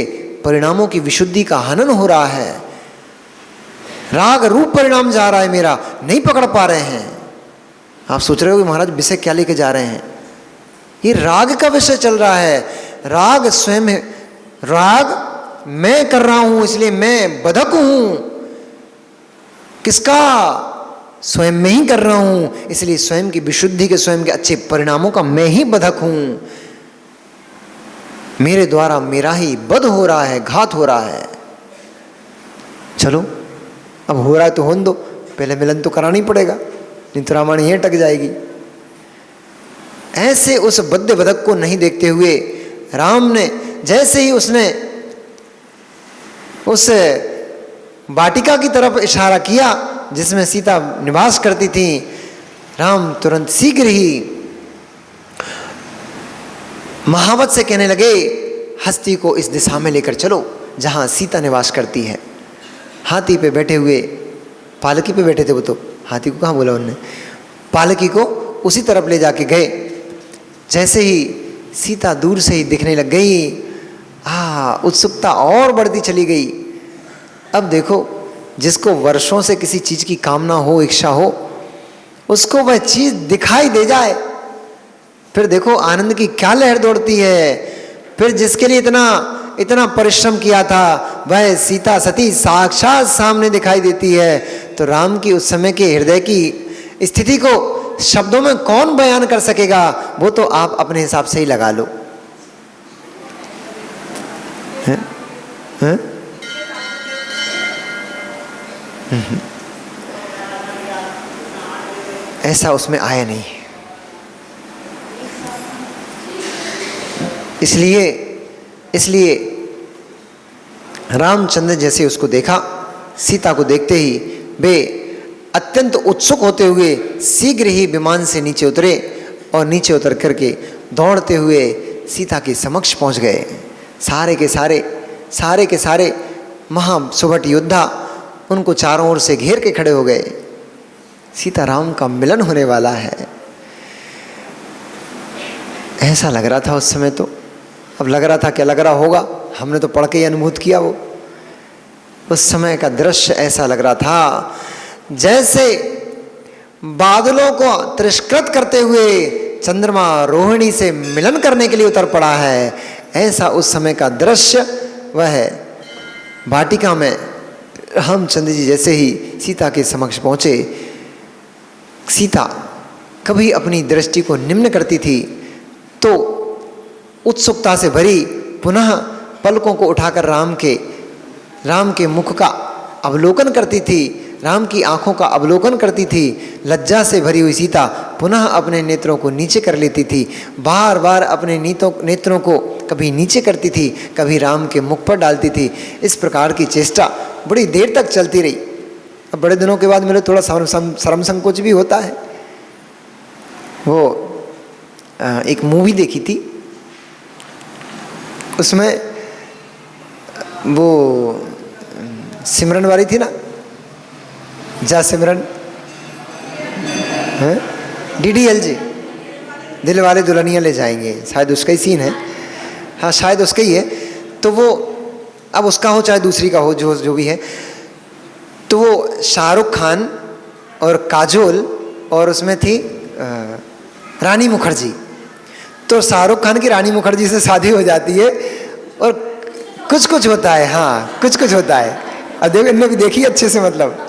परिणामों की विशुद्धि का हनन हो रहा है, राग रूप परिणाम जा रहा है मेरा, नहीं पकड़ पा रहे हैं। आप सोच रहे हो कि महाराज विषय क्या लेके जा रहे हैं? ये राग का विषय चल रहा है। राग स्वयं है, राग मैं कर रहा हूं, इसलिए मैं बधक हूं। किसका? स्वयं में ही कर रहा हूं, इसलिए स्वयं की विशुद्धि के, स्वयं के अच्छे परिणामों का मैं ही बधक हूं। मेरे द्वारा मेरा ही वध हो रहा है, घात हो रहा है। चलो अब हो रहा है तो होने दो, पहले मिलन तो कराना ही पड़ेगा, नहीं तो रामायण यहीं अटक जाएगी। ऐसे उस बद्ध बधक को नहीं देखते हुए राम ने, जैसे ही उसने उस वाटिका की तरफ इशारा किया जिसमें सीता निवास करती थी, राम तुरंत शीघ्र ही महावत से कहने लगे, हस्ती को इस दिशा में लेकर चलो जहां सीता निवास करती है। हाथी पे बैठे हुए, पालकी पे बैठे थे वो, तो हाथी को कहाँ बोला उन्होंने, पालकी को उसी तरफ ले जाके गए। जैसे ही सीता दूर से ही दिखने लग गई, उत्सुकता और बढ़ती चली गई। अब देखो, जिसको वर्षों से किसी चीज की कामना हो, इच्छा हो, उसको वह चीज दिखाई दे जाए, फिर देखो आनंद की क्या लहर दौड़ती है। फिर जिसके लिए इतना इतना परिश्रम किया था, वह सीता सती साक्षात सामने दिखाई देती है। तो राम की उस समय के हृदय की स्थिति को शब्दों में कौन बयान कर सकेगा? वो तो आप अपने हिसाब से ही लगा लो। है? है? ऐसा उसमें आया नहीं। इसलिए रामचंद्र जैसे उसको देखा, सीता को देखते ही वे अत्यंत उत्सुक होते हुए शीघ्र ही विमान से नीचे उतरे और नीचे उतर करके दौड़ते हुए सीता के समक्ष पहुंच गए। सारे के सारे महासुभट योद्धा उनको चारों ओर से घेर के खड़े हो गए। सीताराम का मिलन होने वाला है, ऐसा लग रहा था उस समय। तो अब लग रहा था, क्या लग रहा होगा, हमने तो पढ़ के ही अनुभूत किया। वो उस समय का दृश्य ऐसा लग रहा था जैसे बादलों को तिरस्कृत करते हुए चंद्रमा रोहिणी से मिलन करने के लिए उतर पड़ा है। ऐसा उस समय का दृश्य वह है। वाटिका में रामचंद्र जी जैसे ही सीता के समक्ष पहुंचे, सीता कभी अपनी दृष्टि को निम्न करती थी तो उत्सुकता से भरी पुनः पलकों को उठाकर राम के मुख का अवलोकन करती थी, राम की आंखों का अवलोकन करती थी। लज्जा से भरी हुई सीता पुनः अपने नेत्रों को नीचे कर लेती थी, बार बार अपने नेत्रों को कभी नीचे करती थी, कभी राम के मुख पर डालती थी। इस प्रकार की चेष्टा बड़ी देर तक चलती रही। अब बड़े दिनों के बाद मेरे थोड़ा शर्म संकोच भी होता है। वो एक मूवी देखी थी, उसमें वो सिमरन वाली थी ना, जा सिमरन, DDLJ, दिल वाले दुल्हनिया ले जाएंगे, शायद उसका ही सीन है। हाँ शायद उसका ही है। तो वो अब उसका हो चाहे दूसरी का हो, जो भी है, तो वो शाहरुख खान और काजोल और उसमें थी रानी मुखर्जी। तो शाहरुख खान की रानी मुखर्जी से शादी हो जाती है और कुछ होता है। हाँ कुछ होता है। अब देखो, इनने भी देखी अच्छे से, मतलब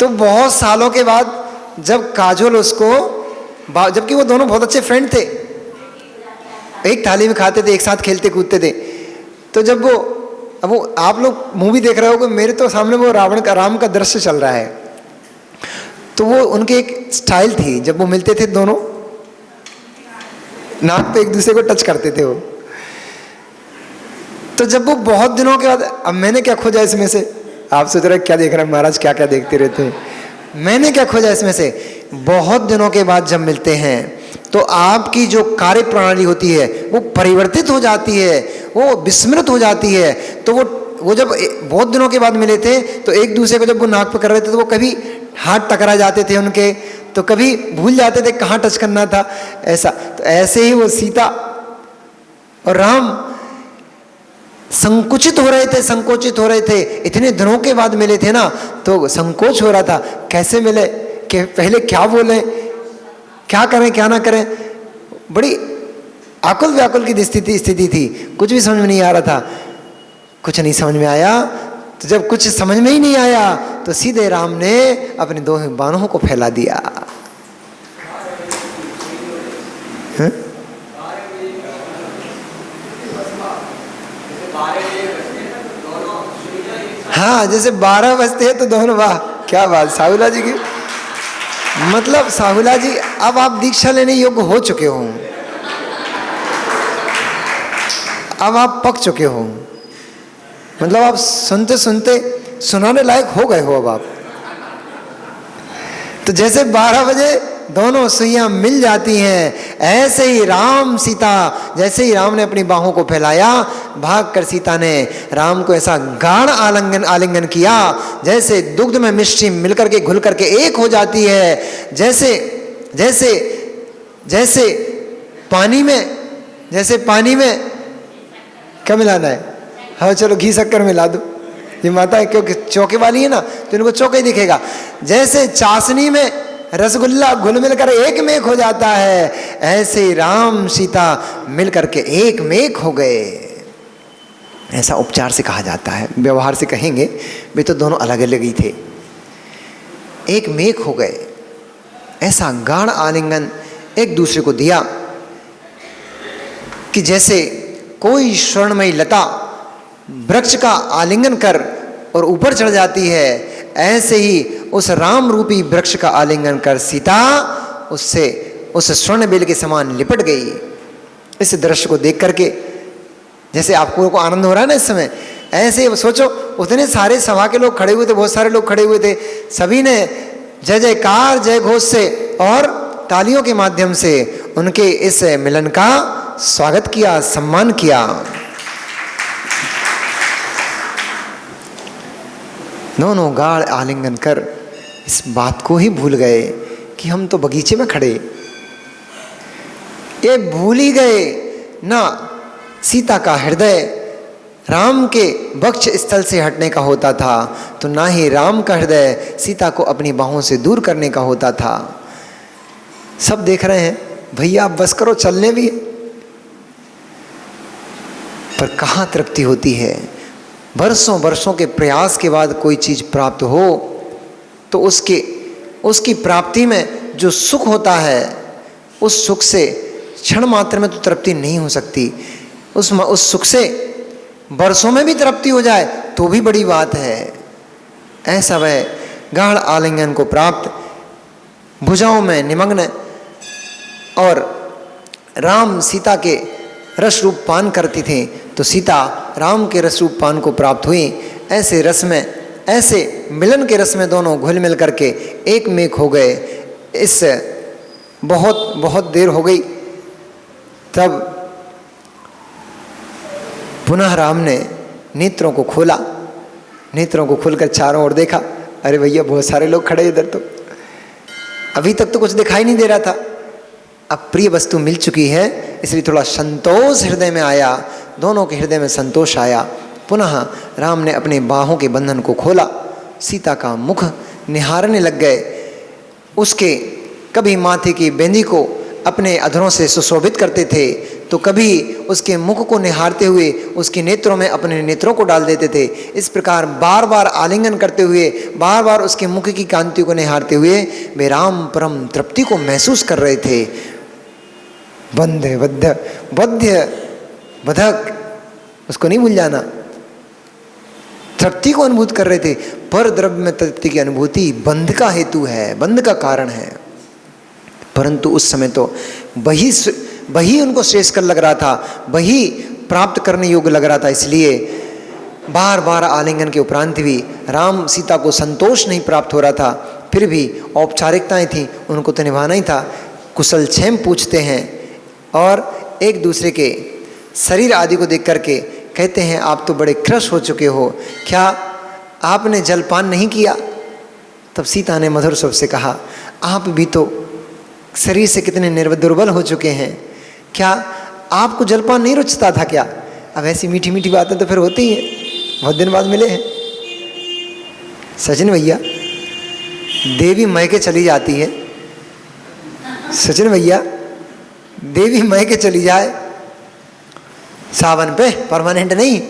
तो बहुत सालों के बाद जब काजोल उसको, जबकि वो दोनों बहुत अच्छे फ्रेंड थे, एक थाली में खाते थे, एक साथ खेलते कूदते थे, तो जब वो आप लोग मूवी देख रहे हो कि मेरे तो सामने वो राम का दृश्य चल रहा है। तो वो उनके एक स्टाइल थी, जब वो मिलते थे दोनों नाक पे एक दूसरे को टच करते थे वो। तो जब वो बहुत दिनों के बाद, अब मैंने क्या खोजा इसमें से, आप सोच रहे क्या देख रहे हैं महाराज, क्या क्या देखते रहते हैं। मैंने क्या खोजा इसमें से, बहुत दिनों के बाद जब मिलते हैं तो आपकी जो कार्य प्रणाली होती है वो परिवर्तित हो जाती है, वो विस्मृत हो जाती है। तो वो जब बहुत दिनों के बाद मिले थे तो एक दूसरे को जब वो नाक पे कर रहे थे तो वो कभी हाथ टकरा जाते थे उनके, तो कभी भूल जाते थे कहाँ टच करना था, ऐसा। तो ऐसे ही वो सीता और राम संकुचित हो रहे थे। इतने दिनों के बाद मिले थे ना, तो संकोच हो रहा था, कैसे मिले, कि पहले क्या बोले, क्या करें क्या ना करें, बड़ी आकुल व्याकुल की स्थिति थी। कुछ भी समझ में नहीं आ रहा था। कुछ नहीं समझ में आया, तो जब कुछ समझ में ही नहीं आया तो सीधे राम ने अपने दो बाणों को फैला दिया। हाँ, जैसे 12 बजते हैं तो दोनों, वाह क्या बात साहुला जी की। मतलब साहुला जी, अब आप दीक्षा लेने योग्य हो चुके हो, अब आप पक चुके हो, मतलब आप सुनते सुनते सुनाने लायक हो गए हो अब आप। तो जैसे 12 बजे दोनों सुइयां मिल जाती हैं, ऐसे ही राम सीता, जैसे ही राम ने अपनी बाहों को फैलाया, भागकर सीता ने राम को ऐसा गाढ़ आलिंगन किया जैसे दुग्ध में मिश्री मिलकर के घुल करके एक हो जाती है। जैसे जैसे जैसे पानी में क्या मिलाना है? हाँ चलो घी शक्कर मिला दो, ये माता है क्योंकि चौके वाली है ना, तो इनको चौके ही दिखेगा। जैसे चाशनी में रसगुल्ला घुल मिल कर एक में एक हो जाता है, ऐसे ही राम सीता मिल करके एक में एक हो गए। ऐसा उपचार से कहा जाता है। व्यवहार से कहेंगे वे तो दोनों अलग अलग ही थे, एक में एक हो गए। ऐसा गाढ़ आलिंगन एक दूसरे को दिया कि जैसे कोई स्वर्णमयी लता वृक्ष का आलिंगन कर और ऊपर चढ़ जाती है, ऐसे ही उस राम रूपी वृक्ष का आलिंगन कर सीता उससे उस स्वर्ण बेल के समान लिपट गई। इस दृश्य को देख करके जैसे आपको आनंद हो रहा है ना इस समय, ऐसे सोचो उतने सारे सभा के लोग खड़े हुए थे, बहुत सारे लोग खड़े हुए थे, सभी ने जय जयकार जय घोष से और तालियों के माध्यम से उनके इस मिलन का स्वागत किया, सम्मान किया। दोनों गाढ़ आलिंगन कर इस बात को ही भूल गए कि हम तो बगीचे में खड़े। ये भूल ही गए ना सीता का हृदय राम के वक्ष स्थल से हटने का होता था, तो ना ही राम का हृदय सीता को अपनी बाहों से दूर करने का होता था। सब देख रहे हैं, भैया आप बस करो, चलने भी, पर कहाँ तृप्ति होती है। वर्षों वर्षों के प्रयास के बाद कोई चीज़ प्राप्त हो तो उसकी प्राप्ति में जो सुख होता है, उस सुख से क्षण मात्र में तो तृप्ति नहीं हो सकती। उस सुख से वर्षों में भी तृप्ति हो जाए तो भी बड़ी बात है। ऐसा वह गाढ़ आलिंगन को प्राप्त, भुजाओं में निमग्न और राम सीता के रस रूप पान करती थी, तो सीता राम के रस रूप पान को प्राप्त हुई। ऐसे रस में, ऐसे मिलन के रस में दोनों घुल मिल करके एक में एक हो गए। इस बहुत बहुत देर हो गई, तब पुनः राम ने नेत्रों को खोला, नेत्रों को खोलकर चारों ओर देखा। अरे भैया बहुत सारे लोग खड़े इधर, तो अभी तक तो कुछ दिखाई नहीं दे रहा था, अब प्रिय वस्तु मिल चुकी है, इसलिए थोड़ा संतोष हृदय में आया, दोनों के हृदय में संतोष आया। पुनः राम ने अपने बाहों के बंधन को खोला, सीता का मुख निहारने लग गए। उसके कभी माथे की बेंदी को अपने अधरों से सुशोभित करते थे, तो कभी उसके मुख को निहारते हुए उसके नेत्रों में अपने नेत्रों को डाल देते थे। इस प्रकार बार बार आलिंगन करते हुए, बार बार उसके मुख की कांति को निहारते हुए वे राम परम तृप्ति को महसूस कर रहे थे। बंध्य बद्ध बद्ध्य बधक, उसको नहीं भूल जाना, तृप्ति को अनुभूत कर रहे थे। पर द्रव्य में तृप्ति की अनुभूति बंध का हेतु है, बंध का कारण है, परंतु उस समय तो वही उनको श्रेष्ठ लग रहा था, वही प्राप्त करने योग्य लग रहा था। इसलिए बार बार आलिंगन के उपरांत भी राम सीता को संतोष नहीं प्राप्त हो रहा था, फिर भी औपचारिकताएं थीं, उनको तो निभाना ही था। कुशल क्षेम पूछते हैं और एक दूसरे के शरीर आदि को देख करके कहते हैं, आप तो बड़े क्रश हो चुके हो, क्या आपने जलपान नहीं किया? तब सीता ने मधुर स्वर से कहा, आप भी तो शरीर से कितने दुर्बल हो चुके हैं, क्या आपको जलपान नहीं रुचता था क्या? अब ऐसी मीठी मीठी बातें तो फिर होती हैं, बहुत दिन बाद मिले हैं। सचिन भैया, देवी मैके चली जाती है सचिन भैया, देवी मह के चली जाए सावन पे, परमानेंट नहीं,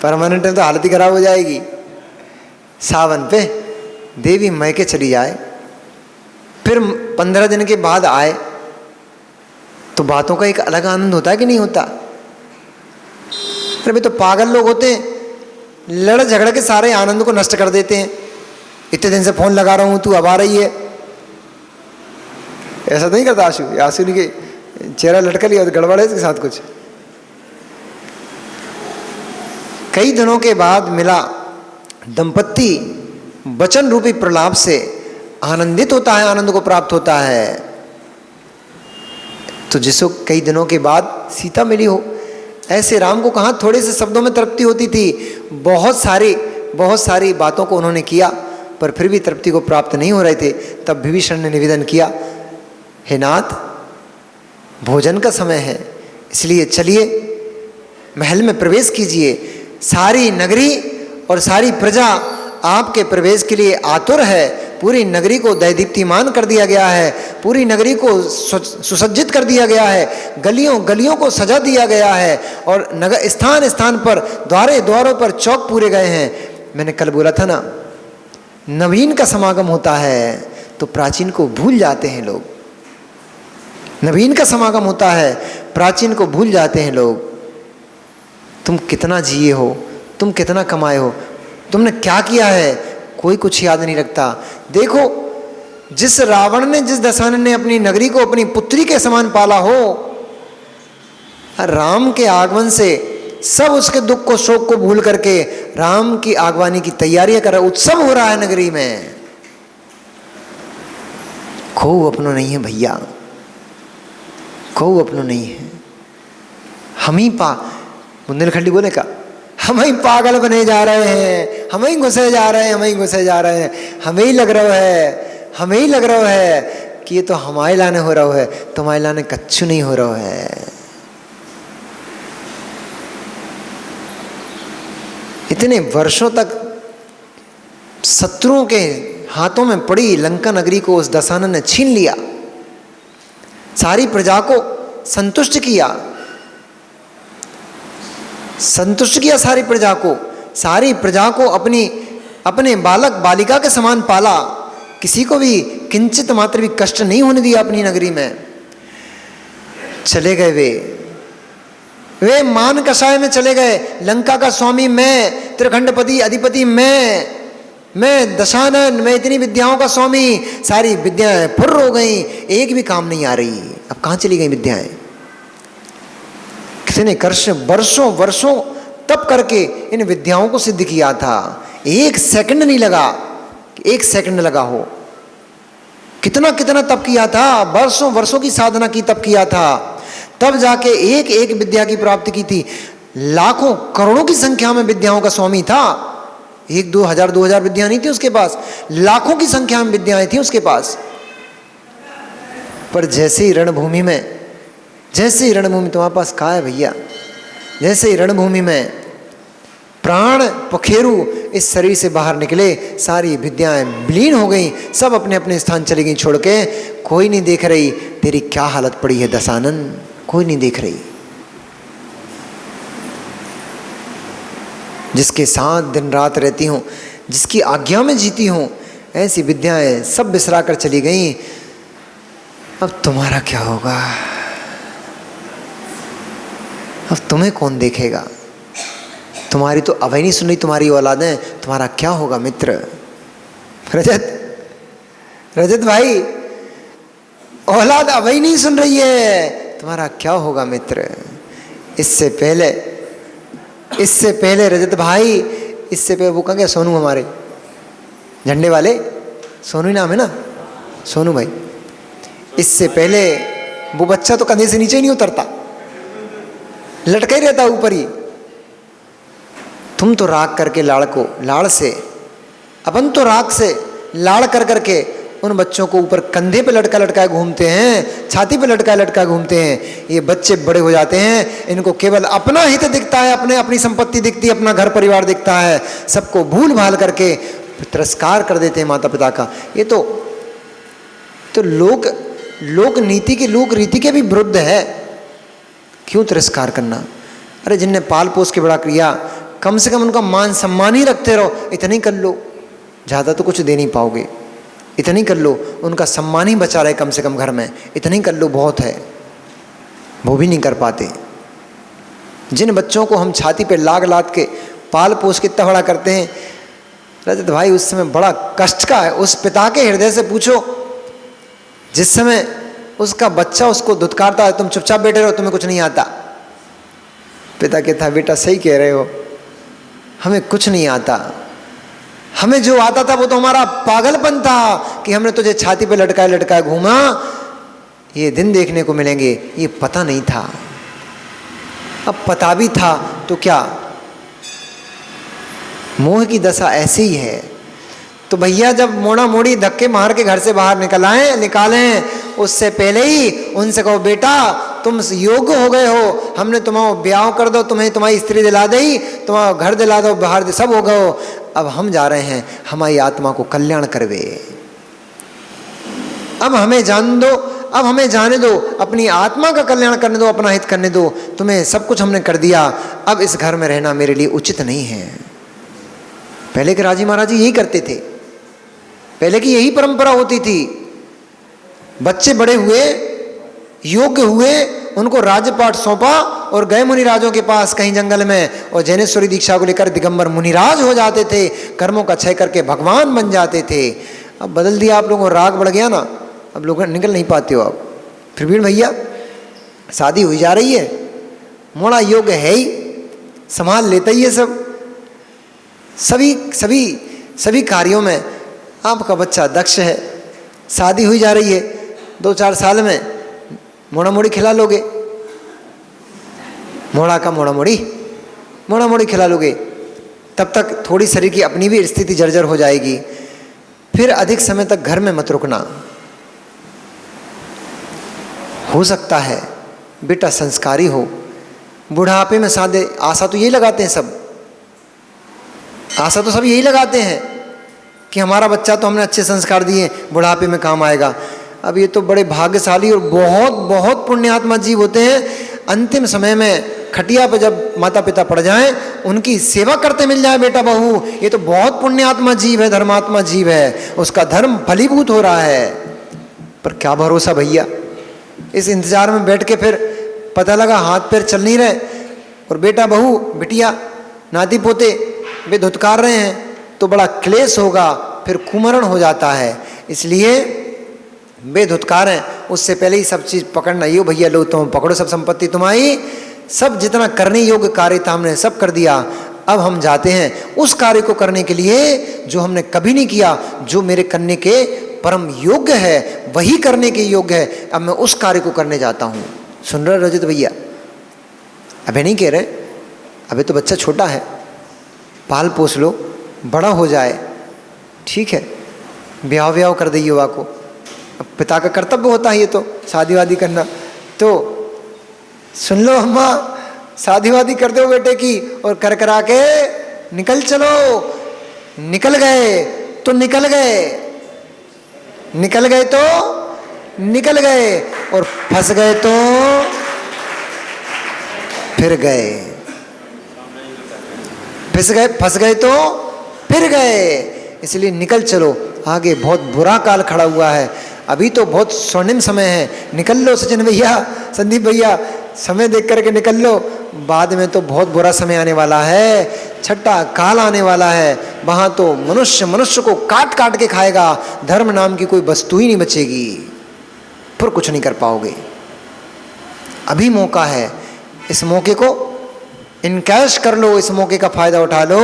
परमानेंट तो हालत ही खराब हो जाएगी। सावन पे देवी मह के चली जाए, फिर 15 दिन के बाद आए, तो बातों का एक अलग आनंद होता है कि नहीं होता? अरे भाई, तो पागल लोग होते हैं, लड़ झगड़ के सारे आनंद को नष्ट कर देते हैं। इतने दिन से फोन लगा रहा हूं, तू अब आ रही है, ऐसा तो नहीं करता आशु? आशु ने के चेहरा लटका लिया, गड़बड़ है इसके साथ कुछ। कई दिनों के बाद मिला दंपत्ति वचन रूपी प्रलाप से आनंदित होता है, आनंद को प्राप्त होता है। तो जिसको कई दिनों के बाद सीता मिली हो, ऐसे राम को कहाँ थोड़े से शब्दों में तृप्ति होती थी, बहुत सारी बातों को उन्होंने किया, पर फिर भी तृप्ति को प्राप्त नहीं हो रहे थे। तब विभीषण ने निवेदन किया, हे नाथ, भोजन का समय है, इसलिए चलिए महल में प्रवेश कीजिए। सारी नगरी और सारी प्रजा आपके प्रवेश के लिए आतुर है। पूरी नगरी को दैदीप्तिमान कर दिया गया है, पूरी नगरी को सुसज्जित कर दिया गया है, गलियों गलियों को सजा दिया गया है, और नगर स्थान स्थान पर द्वारों पर चौक पूरे गए हैं। मैंने कल बोला था ना, नवीन का समागम होता है तो प्राचीन को भूल जाते हैं लोग। नवीन का समागम होता है, प्राचीन को भूल जाते हैं लोग। तुम कितना जिए हो, तुम कितना कमाए हो, तुमने क्या किया है, कोई कुछ याद नहीं रखता। देखो, जिस रावण ने, जिस दशानन ने अपनी नगरी को अपनी पुत्री के समान पाला हो, राम के आगमन से सब उसके दुख को, शोक को भूल करके राम की आगवानी की तैयारियां कर रहा है, उत्सव हो रहा है नगरी में। खो अपनो नहीं है भैया, खो अपनो नहीं है। हम ही बुंदेलखंडी बोले का, हम ही पागल बने जा रहे हैं, हम ही घुसे जा रहे हैं, हम ही घुसे जा रहे हैं। हमें ही लग रहा है, हमें ही लग रहा है कि ये तो हमारे लाने हो रहा है, तुम्हारे लाने कच्छु नहीं हो रहा है। इतने वर्षों तक शत्रुओं के हाथों में पड़ी लंका नगरी को उस दशानन ने छीन लिया, सारी प्रजा को संतुष्ट किया, सारी प्रजा को अपने बालक बालिका के समान पाला। किसी को भी किंचित मात्र भी कष्ट नहीं होने दिया अपनी नगरी में। चले गए वे मान कषाय में चले गए। लंका का स्वामी मैं, त्रिखंडपति अधिपति मैं दशानन, मैं इतनी विद्याओं का स्वामी। सारी विद्याएं फुर्र हो गई, एक भी काम नहीं आ रही। अब कहाँ चली गई विद्याएं? कितने वर्षों तप करके इन विद्याओं को सिद्ध किया था। एक सेकंड नहीं लगा, एक सेकंड लगा हो। कितना तप किया था, वर्षों की साधना की, तप किया था, तब जाके एक विद्या की प्राप्ति की थी। लाखों करोड़ों की संख्या में विद्याओं का स्वामी था। 1-2 हजार विद्या नहीं थी उसके पास, लाखों की संख्या में विद्याएं थी उसके पास। पर जैसे ही रणभूमि तुम्हारे पास कहा है भैया, जैसे ही रणभूमि में प्राण पखेरु इस शरीर से बाहर निकले, सारी विद्याएं विलीन हो गई, सब अपने अपने स्थान चली गई छोड़ के। कोई नहीं देख रही तेरी क्या हालत पड़ी है दशानन, कोई नहीं देख रही। जिसके साथ दिन रात रहती हूँ, जिसकी आज्ञा में जीती हूँ, ऐसी विद्याएं सब बिसरा कर चली गई। अब तुम्हारा क्या होगा? अब तुम्हें कौन देखेगा? तुम्हारी तो अब ही नहीं सुन रही तुम्हारी औलादें, तुम्हारा क्या होगा मित्र? रजत भाई, औलाद अब ही नहीं सुन रही है, तुम्हारा क्या होगा मित्र? इससे पहले रजत भाई, इससे पहले वो कहेंगे सोनू, हमारे झंडे वाले सोनू ही नाम है ना, सोनू भाई। इससे पहले वो बच्चा तो कंधे से नीचे ही नहीं उतरता, लटका ही रहता ऊपर ही। तुम तो राग करके लाड़ से, अपन तो राग से लाड़ कर करके उन बच्चों को ऊपर कंधे पे लटका घूमते हैं, छाती पे लटका घूमते हैं। ये बच्चे बड़े हो जाते हैं, इनको केवल अपना हित दिखता है, अपनी संपत्ति दिखती है, अपना घर परिवार दिखता है, सबको भूल भाल करके तिरस्कार कर देते हैं माता पिता का। ये तो लोग लोक नीति के, लोक रीति के भी विरुद्ध है। क्यों तिरस्कार करना? अरे जिनने पाल पोस के बड़ा किया, कम से कम उनका मान सम्मान ही रखते रहो, इतनी कर लो। ज़्यादा तो कुछ दे नहीं पाओगे, इतनी कर लो। उनका सम्मान ही बचा रहे कम से कम घर में, इतनी कर लो, बहुत है। वो भी नहीं कर पाते। जिन बच्चों को हम छाती पे लाग लाद के पाल पोस के इतना बड़ा करते हैं, रजत भाई उस समय बड़ा कष्ट का है। उस पिता के हृदय से पूछो जिस समय उसका बच्चा उसको धुतकारता है, तुम चुपचाप बैठे रहो, तुम्हें कुछ नहीं आता। पिता कहता, बेटा सही कह रहे हो, हमें कुछ नहीं आता। हमें जो आता था वो तो हमारा पागलपन था कि हमने तुझे छाती पे लटकाए लटकाए घूमा। ये दिन देखने को मिलेंगे, ये पता नहीं था। अब पता भी था तो क्या? मोह की दशा ऐसी ही है। तो भैया जब मोड़ा मोड़ी धक्के मार के घर से बाहर निकालें, उससे पहले ही उनसे कहो, बेटा तुम योग्य हो गए हो, हमने तुम्हारा ब्याह कर दो, तुम्हें तुम्हारी स्त्री दिला दी, तुम्हारा घर दिला दो, बाहर सब हो गए हो। अब हम जा रहे हैं हमारी आत्मा को कल्याण करवे। अब हमें जान दो, अब हमें जाने दो, अपनी आत्मा का कल्याण करने दो, अपना हित करने दो। तुम्हें सब कुछ हमने कर दिया, अब इस घर में रहना मेरे लिए उचित नहीं है। पहले के राजी महाराज यही करते थे, पहले की यही परंपरा होती थी। बच्चे बड़े हुए, योग्य हुए, उनको राज्यपाठ सौंपा और गए मुनिराजों के पास कहीं जंगल में, और जैनेश्वरी दीक्षा को लेकर दिगंबर मुनिराज हो जाते थे, कर्मों का क्षय करके भगवान बन जाते थे। अब बदल दिया आप लोगों को, राग बढ़ गया ना, अब लोग निकल नहीं पाते हो। अब फिर भी भैया शादी हुई जा रही है, मोड़ा योग्य है ही, संभाल लेता ही है सब, सभी सभी सभी कार्यों में आपका बच्चा दक्ष है। शादी हुई जा रही है, 2-4 साल में मोड़ा मोड़ी खिला लोगे, मोड़ा का मोड़ा मोड़ी खिला लोगे, तब तक थोड़ी शरीर की अपनी भी स्थिति जर्जर हो जाएगी। फिर अधिक समय तक घर में मत रुकना। हो सकता है बेटा संस्कारी हो, बुढ़ापे में सादे आशा तो यही लगाते हैं सब, आशा तो सब यही लगाते हैं कि हमारा बच्चा तो हमने अच्छे संस्कार दिए, बुढ़ापे में काम आएगा। अब ये तो बड़े भाग्यशाली और बहुत बहुत पुण्यात्मा जीव होते हैं, अंतिम समय में खटिया पे जब माता पिता पड़ जाएं, उनकी सेवा करते मिल जाए बेटा बहू, ये तो बहुत पुण्यात्मा जीव है, धर्मात्मा जीव है, उसका धर्म फलीभूत हो रहा है। पर क्या भरोसा भैया, इस इंतजार में बैठ के फिर पता लगा हाथ पैर चल नहीं रहे, और बेटा बहू बिटिया नाती पोते वे धुतकार रहे हैं, तो बड़ा क्लेश होगा, फिर कुमरण हो जाता है। इसलिए वे धुतकार हैं, उससे पहले ही सब चीज़ पकड़ना। ये भैया लो तुम पकड़ो, सब संपत्ति तुम्हारी, सब जितना करने योग्य कार्य था हमने सब कर दिया। अब हम जाते हैं उस कार्य को करने के लिए जो हमने कभी नहीं किया, जो मेरे करने के परम योग्य है, वही करने के योग्य है। अब मैं उस कार्य को करने जाता हूँ। सुन रहे रजत भैया? अबे नहीं कह रहे, अबे तो बच्चा छोटा है, पाल पोस लो, बड़ा हो जाए, ठीक है, ब्याह कर दे युवा को। अब पिता का कर्तव्य होता है ये तो, शादी वादी करना। तो सुन लो अम्मा, शादी वादी कर दो बेटे की, और कर करा के निकल चलो। निकल गए तो निकल गए, निकल गए तो निकल गए, और फंस गए तो फिर गए, फंस गए तो फिर गए। इसलिए निकल चलो, आगे बहुत बुरा काल खड़ा हुआ है। अभी तो बहुत स्वर्णिम समय है, निकल लो सचिन भैया, संदीप भैया, समय देख करके निकल लो, बाद में तो बहुत बुरा समय आने वाला है, छठा काल आने वाला है। वहाँ तो मनुष्य को काट काट के खाएगा, धर्म नाम की कोई वस्तु ही नहीं बचेगी, फिर कुछ नहीं कर पाओगे। अभी मौका है, इस मौके को इनकैश कर लो, इस मौके का फायदा उठा लो।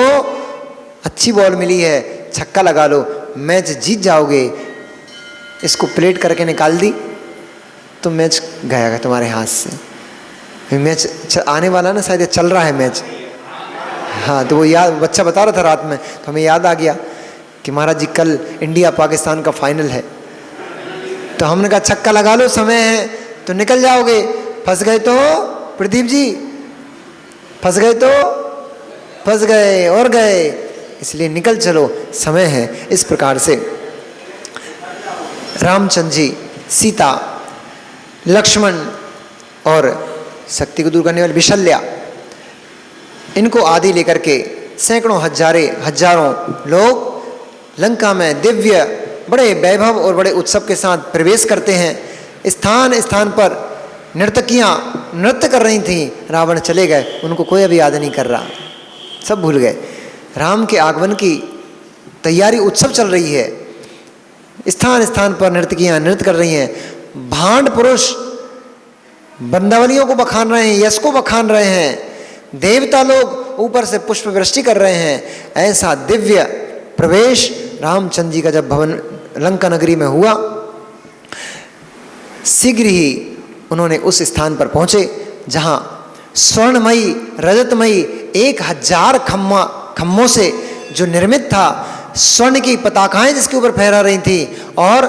अच्छी बॉल मिली है, छक्का लगा लो, मैच जीत जाओगे। इसको प्लेट करके निकाल दी तो मैच गया तुम्हारे हाथ से। मैच आने वाला ना, शायद चल रहा है मैच। हाँ, तो वो याद बच्चा बता रहा था रात में, तो हमें याद आ गया कि महाराज जी कल इंडिया पाकिस्तान का फाइनल है। तो हमने कहा छक्का लगा लो, समय है तो निकल जाओगे। फंस गए तो प्रदीप जी, फंस गए तो फंस गए और गए। इसलिए निकल चलो, समय है। इस प्रकार से रामचंद्र जी, सीता लक्ष्मण और शक्ति को दूर करने वाले विशल्या, इनको आदि लेकर के सैकड़ों हजारों लोग लंका में दिव्य बड़े वैभव और बड़े उत्सव के साथ प्रवेश करते हैं। स्थान स्थान पर नर्तकियां नृत्य कर रही थीं, रावण चले गए, उनको कोई अभी याद नहीं कर रहा, सब भूल गए। राम के आगमन की तैयारी, उत्सव चल रही है, स्थान स्थान पर नर्तकियां नृत्य कर रही हैं। भांड पुरुष बंदावलियों को बखान रहे हैं, यश को बखान रहे हैं, देवता लोग ऊपर से पुष्प वृष्टि कर रहे हैं। ऐसा दिव्य प्रवेश रामचंद्र जी का जब भवन लंका नगरी में हुआ, शीघ्र ही उन्होंने उस स्थान पर पहुंचे जहां स्वर्णमयी रजतमयी 1000 खम्मों से जो निर्मित था, स्वर्ण की पताकाएं जिसके ऊपर फहरा रही थी और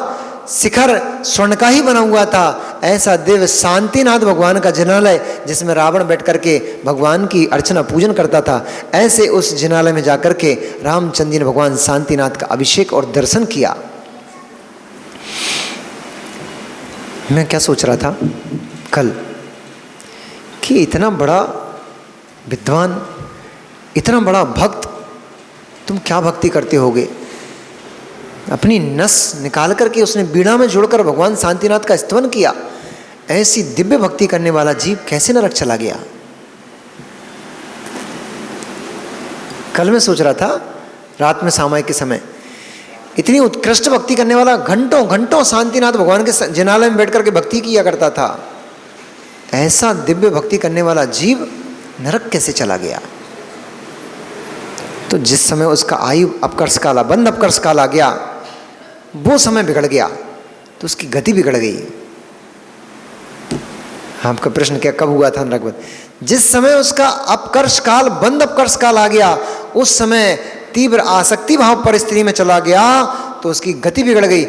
शिखर स्वर्ण का ही बना हुआ था। ऐसा दिव्य शांतिनाथ भगवान का जिनालय, जिसमें रावण बैठ करके भगवान की अर्चना पूजन करता था, ऐसे उस जिनालय में जाकर के रामचंद्र जी ने भगवान शांतिनाथ का अभिषेक और दर्शन किया। मैं क्या सोच रहा था कल कि इतना बड़ा विद्वान, इतना बड़ा भक्त, तुम क्या भक्ति करते होगे। अपनी नस निकाल करके उसने बीड़ा में जोड़कर भगवान शांतिनाथ का स्तवन किया। ऐसी दिव्य भक्ति करने वाला जीव कैसे नरक चला गया। कल मैं सोच रहा था रात में सामायिक के समय, इतनी उत्कृष्ट भक्ति करने वाला घंटों घंटों शांतिनाथ भगवान के जिनालय में बैठ करके भक्ति किया करता था, ऐसा दिव्य भक्ति करने वाला जीव नरक कैसे चला गया। तो जिस समय उसका आयु अपकर्ष काल, बंद अपकर्ष काल आ गया, वो समय बिगड़ गया, तो उसकी गति बिगड़ गई। आपका प्रश्न क्या, कब हुआ था नरक? जिस समय उसका अपकर्ष काल, बंद अपकर्ष काल आ गया, उस समय तीव्र आसक्ति भाव परिस्थिति में चला गया, तो उसकी गति बिगड़ गई।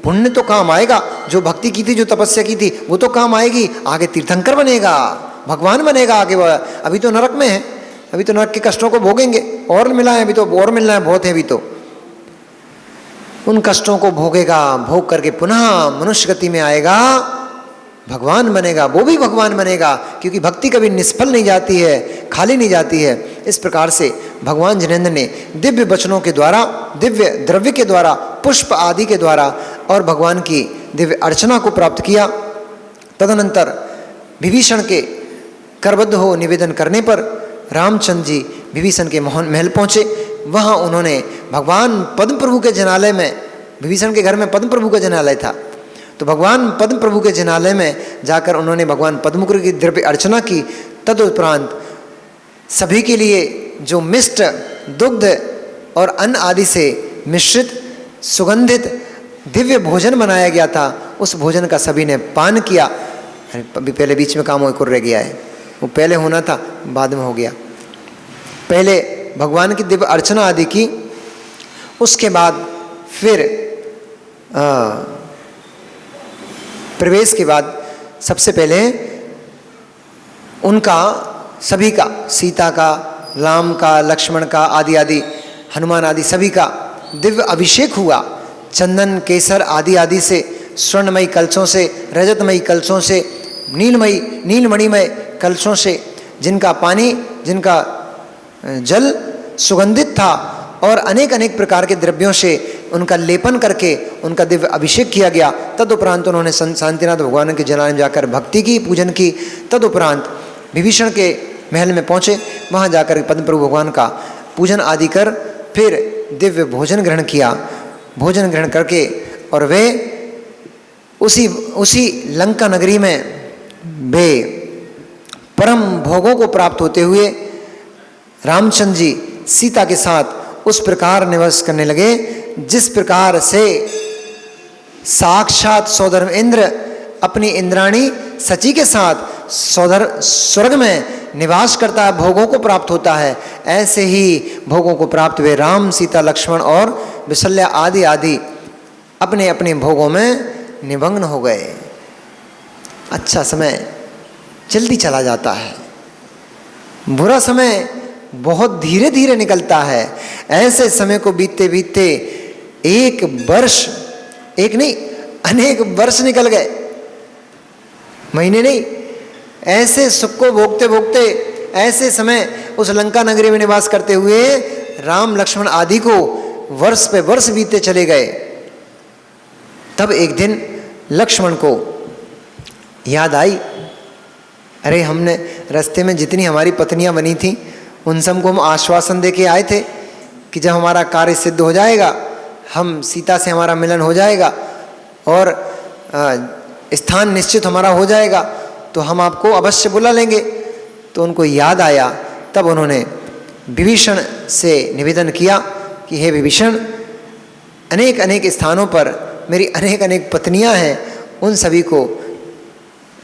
पुण्य तो काम आएगा, जो भक्ति की थी, जो तपस्या की थी, वो तो काम आएगी, आगे तीर्थंकर बनेगा, भगवान बनेगा आगे। अभी तो नरक में है, अभी तो नरक के कष्टों को भोगेंगे, और मिला है अभी तो, और मिलना है बहुत है अभी तो। उन कष्टों को भोगेगा, भोग करके पुनः मनुष्य गति में आएगा, भगवान बनेगा, वो भी भगवान बनेगा, क्योंकि भक्ति कभी निष्फल नहीं जाती है, खाली नहीं जाती है। इस प्रकार से भगवान जिनेंद्र ने दिव्य वचनों के द्वारा, दिव्य द्रव्य के द्वारा, पुष्प आदि के द्वारा और भगवान की दिव्य अर्चना को प्राप्त किया। तदनंतर विभीषण के करबद्ध हो निवेदन करने पर रामचंद्र जी विभीषण के महल पहुँचे। वहाँ उन्होंने भगवान पद्म प्रभु के जनालय में, विभीषण के घर में पद्म प्रभु का जनालय था, तो भगवान पद्म प्रभु के जनालय में जाकर उन्होंने भगवान पद्मपुर की द्रव्य अर्चना की। तदुपरांत सभी के लिए जो मिष्ट, दुग्ध और अन्न आदि से मिश्रित सुगंधित दिव्य भोजन बनाया गया था, उस भोजन का सभी ने पान किया। अभी पहले बीच में काम और रह गया है, वो पहले होना था, बाद में हो गया। पहले भगवान की दिव्य अर्चना आदि की, उसके बाद फिर प्रवेश के बाद सबसे पहले उनका सभी का, सीता का, राम का, लक्ष्मण का आदि आदि, हनुमान आदि सभी का दिव्य अभिषेक हुआ। चंदन केसर आदि आदि से, स्वर्णमयी कलशों से, रजतमयी कलशों से, नीलमणिमय कलशों से, जिनका पानी, जिनका जल सुगंधित था, और अनेक अनेक प्रकार के द्रव्यों से उनका लेपन करके उनका दिव्य अभिषेक किया गया। तदुपरांत उन्होंने शांतिनाथ भगवान के जनालय में जाकर भक्ति की, पूजन की। तदुपरांत विभीषण के महल में पहुँचे, वहाँ जाकर पद्म प्रभु भगवान का पूजन आदि कर फिर दिव्य भोजन ग्रहण किया। भोजन ग्रहण करके और वे उसी लंका नगरी में वे परम भोगों को प्राप्त होते हुए रामचंद्र जी सीता के साथ उस प्रकार निवास करने लगे जिस प्रकार से साक्षात सौधर्म इंद्र अपनी इंद्राणी सची के साथ स्वर्ग में निवास करता है, भोगों को प्राप्त होता है। ऐसे ही भोगों को प्राप्त हुए राम, सीता, लक्ष्मण और विशल्या आदि आदि अपने अपने भोगों में निमग्न हो गए। अच्छा समय जल्दी चला जाता है, बुरा समय बहुत धीरे धीरे निकलता है। ऐसे समय को बीतते बीतते एक वर्ष, एक नहीं अनेक वर्ष निकल गए। महीने नहीं, ऐसे सुख को भोगते भोगते ऐसे समय उस लंका नगरी में निवास करते हुए राम लक्ष्मण आदि को वर्ष पे वर्ष बीतते चले गए। तब एक दिन लक्ष्मण को याद आई, अरे हमने रास्ते में जितनी हमारी पत्नियां बनी थी उन सबको हम आश्वासन दे के आए थे कि जब हमारा कार्य सिद्ध हो जाएगा, हम सीता से हमारा मिलन हो जाएगा और स्थान निश्चित हमारा हो जाएगा तो हम आपको अवश्य बुला लेंगे। तो उनको याद आया, तब उन्होंने विभीषण से निवेदन किया कि हे विभीषण, अनेक अनेक स्थानों पर मेरी अनेक अनेक पत्नियां हैं, उन सभी को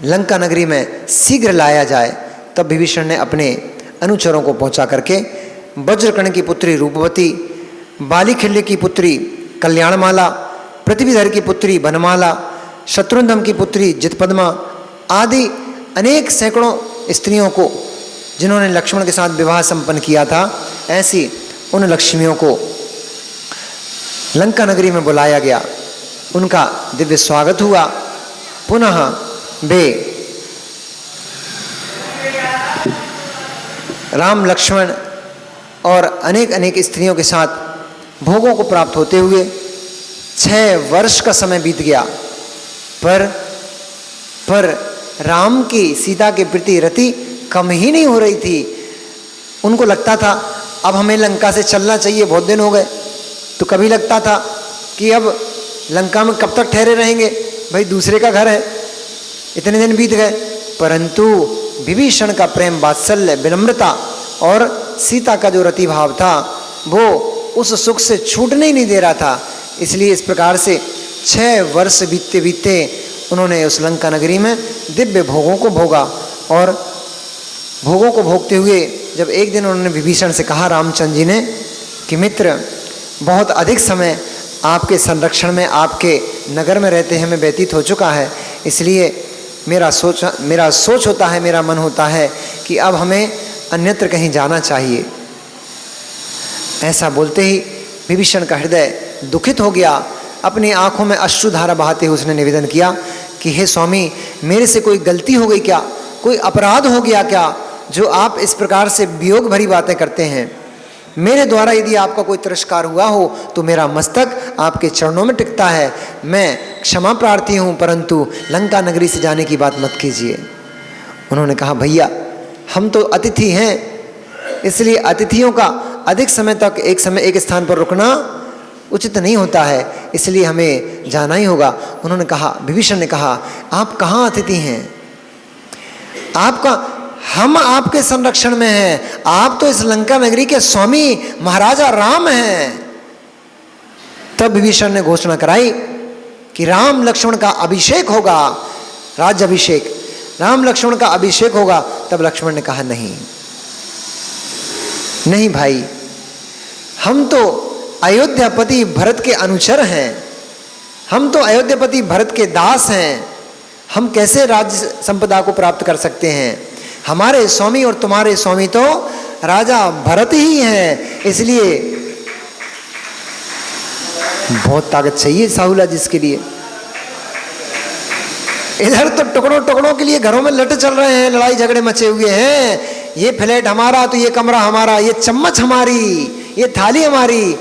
लंका नगरी में शीघ्र लाया जाए। तब विभीषण ने अपने अनुचरों को पहुंचा करके वज्रकर्ण की पुत्री रूपवती, बालीखिल्य की पुत्री कल्याणमाला, पृथ्वीधर की पुत्री बनमाला, शत्रुंधम की पुत्री जितपद्मा आदि अनेक सैकड़ों स्त्रियों को जिन्होंने लक्ष्मण के साथ विवाह संपन्न किया था, ऐसी उन लक्ष्मियों को लंका नगरी में बुलाया गया। उनका दिव्य स्वागत हुआ। पुनः वे राम लक्ष्मण और अनेक अनेक स्त्रियों के साथ भोगों को प्राप्त होते हुए 6 वर्ष का समय बीत गया। पर राम की सीता के प्रति रति कम ही नहीं हो रही थी। उनको लगता था अब हमें लंका से चलना चाहिए, बहुत दिन हो गए। तो कभी लगता था कि अब लंका में कब तक ठहरे रहेंगे, भाई दूसरे का घर है, इतने दिन बीत गए। परंतु विभीषण का प्रेम वात्सल्य विनम्रता और सीता का जो रति भाव था वो उस सुख से छूटने ही नहीं दे रहा था। इसलिए इस प्रकार से 6 वर्ष बीतते बीतते उन्होंने उस लंका नगरी में दिव्य भोगों को भोगा। और भोगों को भोगते हुए जब एक दिन उन्होंने विभीषण से कहा रामचंद्र जी ने कि मित्र, बहुत अधिक समय आपके संरक्षण में, आपके नगर में रहते हमें व्यतीत हो चुका है, इसलिए मेरा सोच होता है, मेरा मन होता है कि अब हमें अन्यत्र कहीं जाना चाहिए। ऐसा बोलते ही विभीषण का हृदय दुखित हो गया। अपनी आंखों में अश्रुधारा बहाते हुए उसने निवेदन किया कि हे स्वामी, मेरे से कोई गलती हो गई क्या, कोई अपराध हो गया क्या, जो आप इस प्रकार से वियोग भरी बातें करते हैं। मेरे द्वारा यदि आपका कोई तिरस्कार हुआ हो तो मेरा मस्तक आपके चरणों में टिकता है, मैं क्षमा प्रार्थी हूँ, परंतु लंका नगरी से जाने की बात मत कीजिए। उन्होंने कहा भैया, हम तो अतिथि हैं, इसलिए अतिथियों का अधिक समय तक एक स्थान पर रुकना उचित नहीं होता है, इसलिए हमें जाना ही होगा। उन्होंने कहा, विभीषण ने कहा, आप कहाँ अतिथि हैं, हम आपके संरक्षण में हैं, आप तो इस लंका नगरी के स्वामी महाराजा राम हैं। तब विभीषण ने घोषणा कराई कि राम लक्ष्मण का अभिषेक होगा, राज्य अभिषेक, राम लक्ष्मण का अभिषेक होगा। तब लक्ष्मण ने कहा नहीं भाई, हम तो अयोध्यापति भरत के अनुचर हैं, हम तो अयोध्यापति भरत के दास हैं, हम कैसे राज्य संपदा को प्राप्त कर सकते हैं। हमारे स्वामी और तुम्हारे स्वामी तो राजा भरत ही हैं, इसलिए बहुत ताकत चाहिए साहुला जी इसके लिए। इधर तो टुकड़ों टुकड़ों के लिए घरों में लट चल रहे हैं, लड़ाई झगड़े मचे हुए हैं, ये फ्लैट हमारा तो ये कमरा हमारा, ये चम्मच हमारी, ये थाली हमारी।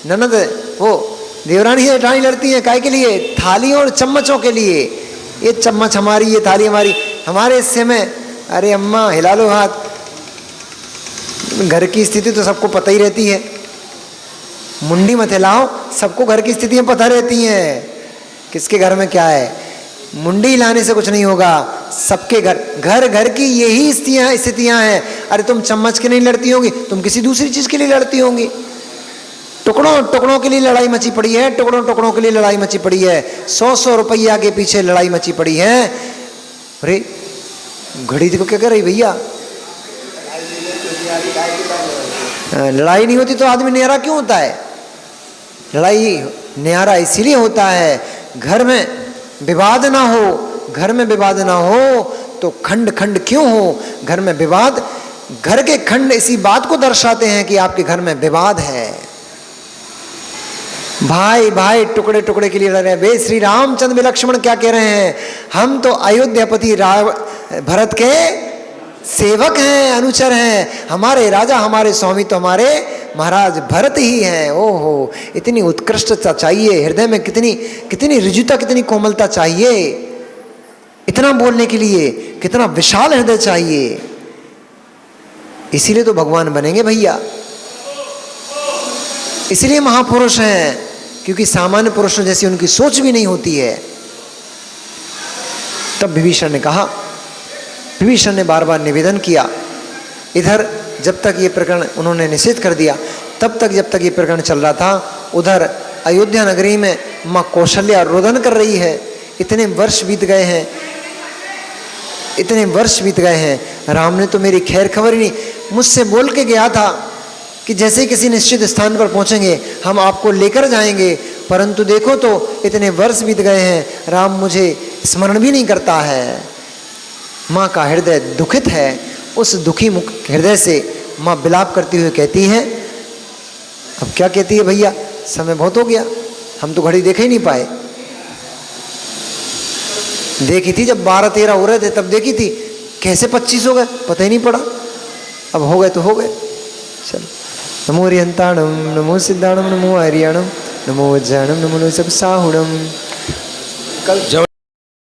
ननद वो देवरानी जेठानी लड़ती हैं काहे के लिए, थालियों और चम्मचों के लिए। ये चम्मच हमारी, ये थाली हमारी, हमारे हिस्से में। अरे अम्मा हिला लो हाथ, घर की स्थिति तो सबको पता ही रहती है, मुंडी मत हिलाओ, सबको घर की स्थितियां पता रहती हैं, किसके घर में क्या है। मुंडी हिलाने से कुछ नहीं होगा, सबके घर की यही स्थितियां हैं। अरे तुम चम्मच के लिए लड़ती होंगी, तुम किसी दूसरी चीज के लिए लड़ती होंगी। टुकड़ों टुकड़ों के लिए लड़ाई मची पड़ी है, टुकड़ों टुकड़ों के लिए लड़ाई मची पड़ी है, 100 रुपया के पीछे लड़ाई मची पड़ी है। अरे घड़ी देखो क्या कर रही भैया, लड़ाई नहीं होती तो आदमी न्यारा क्यों होता है। लड़ाई न्यारा इसीलिए होता है, घर में विवाद ना हो, घर में विवाद ना हो तो खंड खंड क्यों हो। घर में विवाद, घर के खंड इसी बात को दर्शाते हैं कि आपके घर में विवाद है। भाई भाई टुकड़े टुकड़े के लिए लड़ रहे हैं। वे श्री रामचंद्र वे लक्ष्मण क्या कह रहे हैं, हम तो अयोध्यापति भरत के सेवक हैं, अनुचर हैं, हमारे राजा हमारे स्वामी तो हमारे महाराज भरत ही हैं। ओहो, इतनी उत्कृष्टता चाहिए हृदय में, कितनी कितनी ऋजुता, कितनी कोमलता चाहिए इतना बोलने के लिए, कितना विशाल हृदय चाहिए। इसीलिए तो भगवान बनेंगे भैया, इसलिए महापुरुष हैं, क्योंकि सामान्य पुरुषों जैसी उनकी सोच भी नहीं होती है। तब विभीषण ने कहा, विभीषण ने बार बार निवेदन किया, इधर जब तक ये प्रकरण उन्होंने निषेध कर दिया, तब तक जब तक ये प्रकरण चल रहा था, उधर अयोध्या नगरी में माँ कौशल्या रोदन कर रही है। इतने वर्ष बीत गए हैं, इतने वर्ष बीत गए हैं, राम ने तो मेरी खैर खबर ही नहीं, मुझसे बोल के गया था कि जैसे ही किसी निश्चित स्थान पर पहुंचेंगे हम आपको लेकर जाएंगे, परंतु देखो तो इतने वर्ष बीत गए हैं, राम मुझे स्मरण भी नहीं करता है। माँ का हृदय दुखित है। उस दुखी मुख हृदय से माँ विलाप करती हुई कहती हैं, अब क्या कहती है भैया, समय बहुत हो गया, हम तो घड़ी देख ही नहीं पाए। देखी थी जब 12-13 हो रहे थे तब देखी थी, कैसे 25 हो गए पता ही नहीं पड़ा, अब हो गए तो हो गए। चलो, नमो रियंताणम, नमो सिद्धाणम, नमो आर्याणम, नमो वज्राणम, नमो सब साहुणम। कल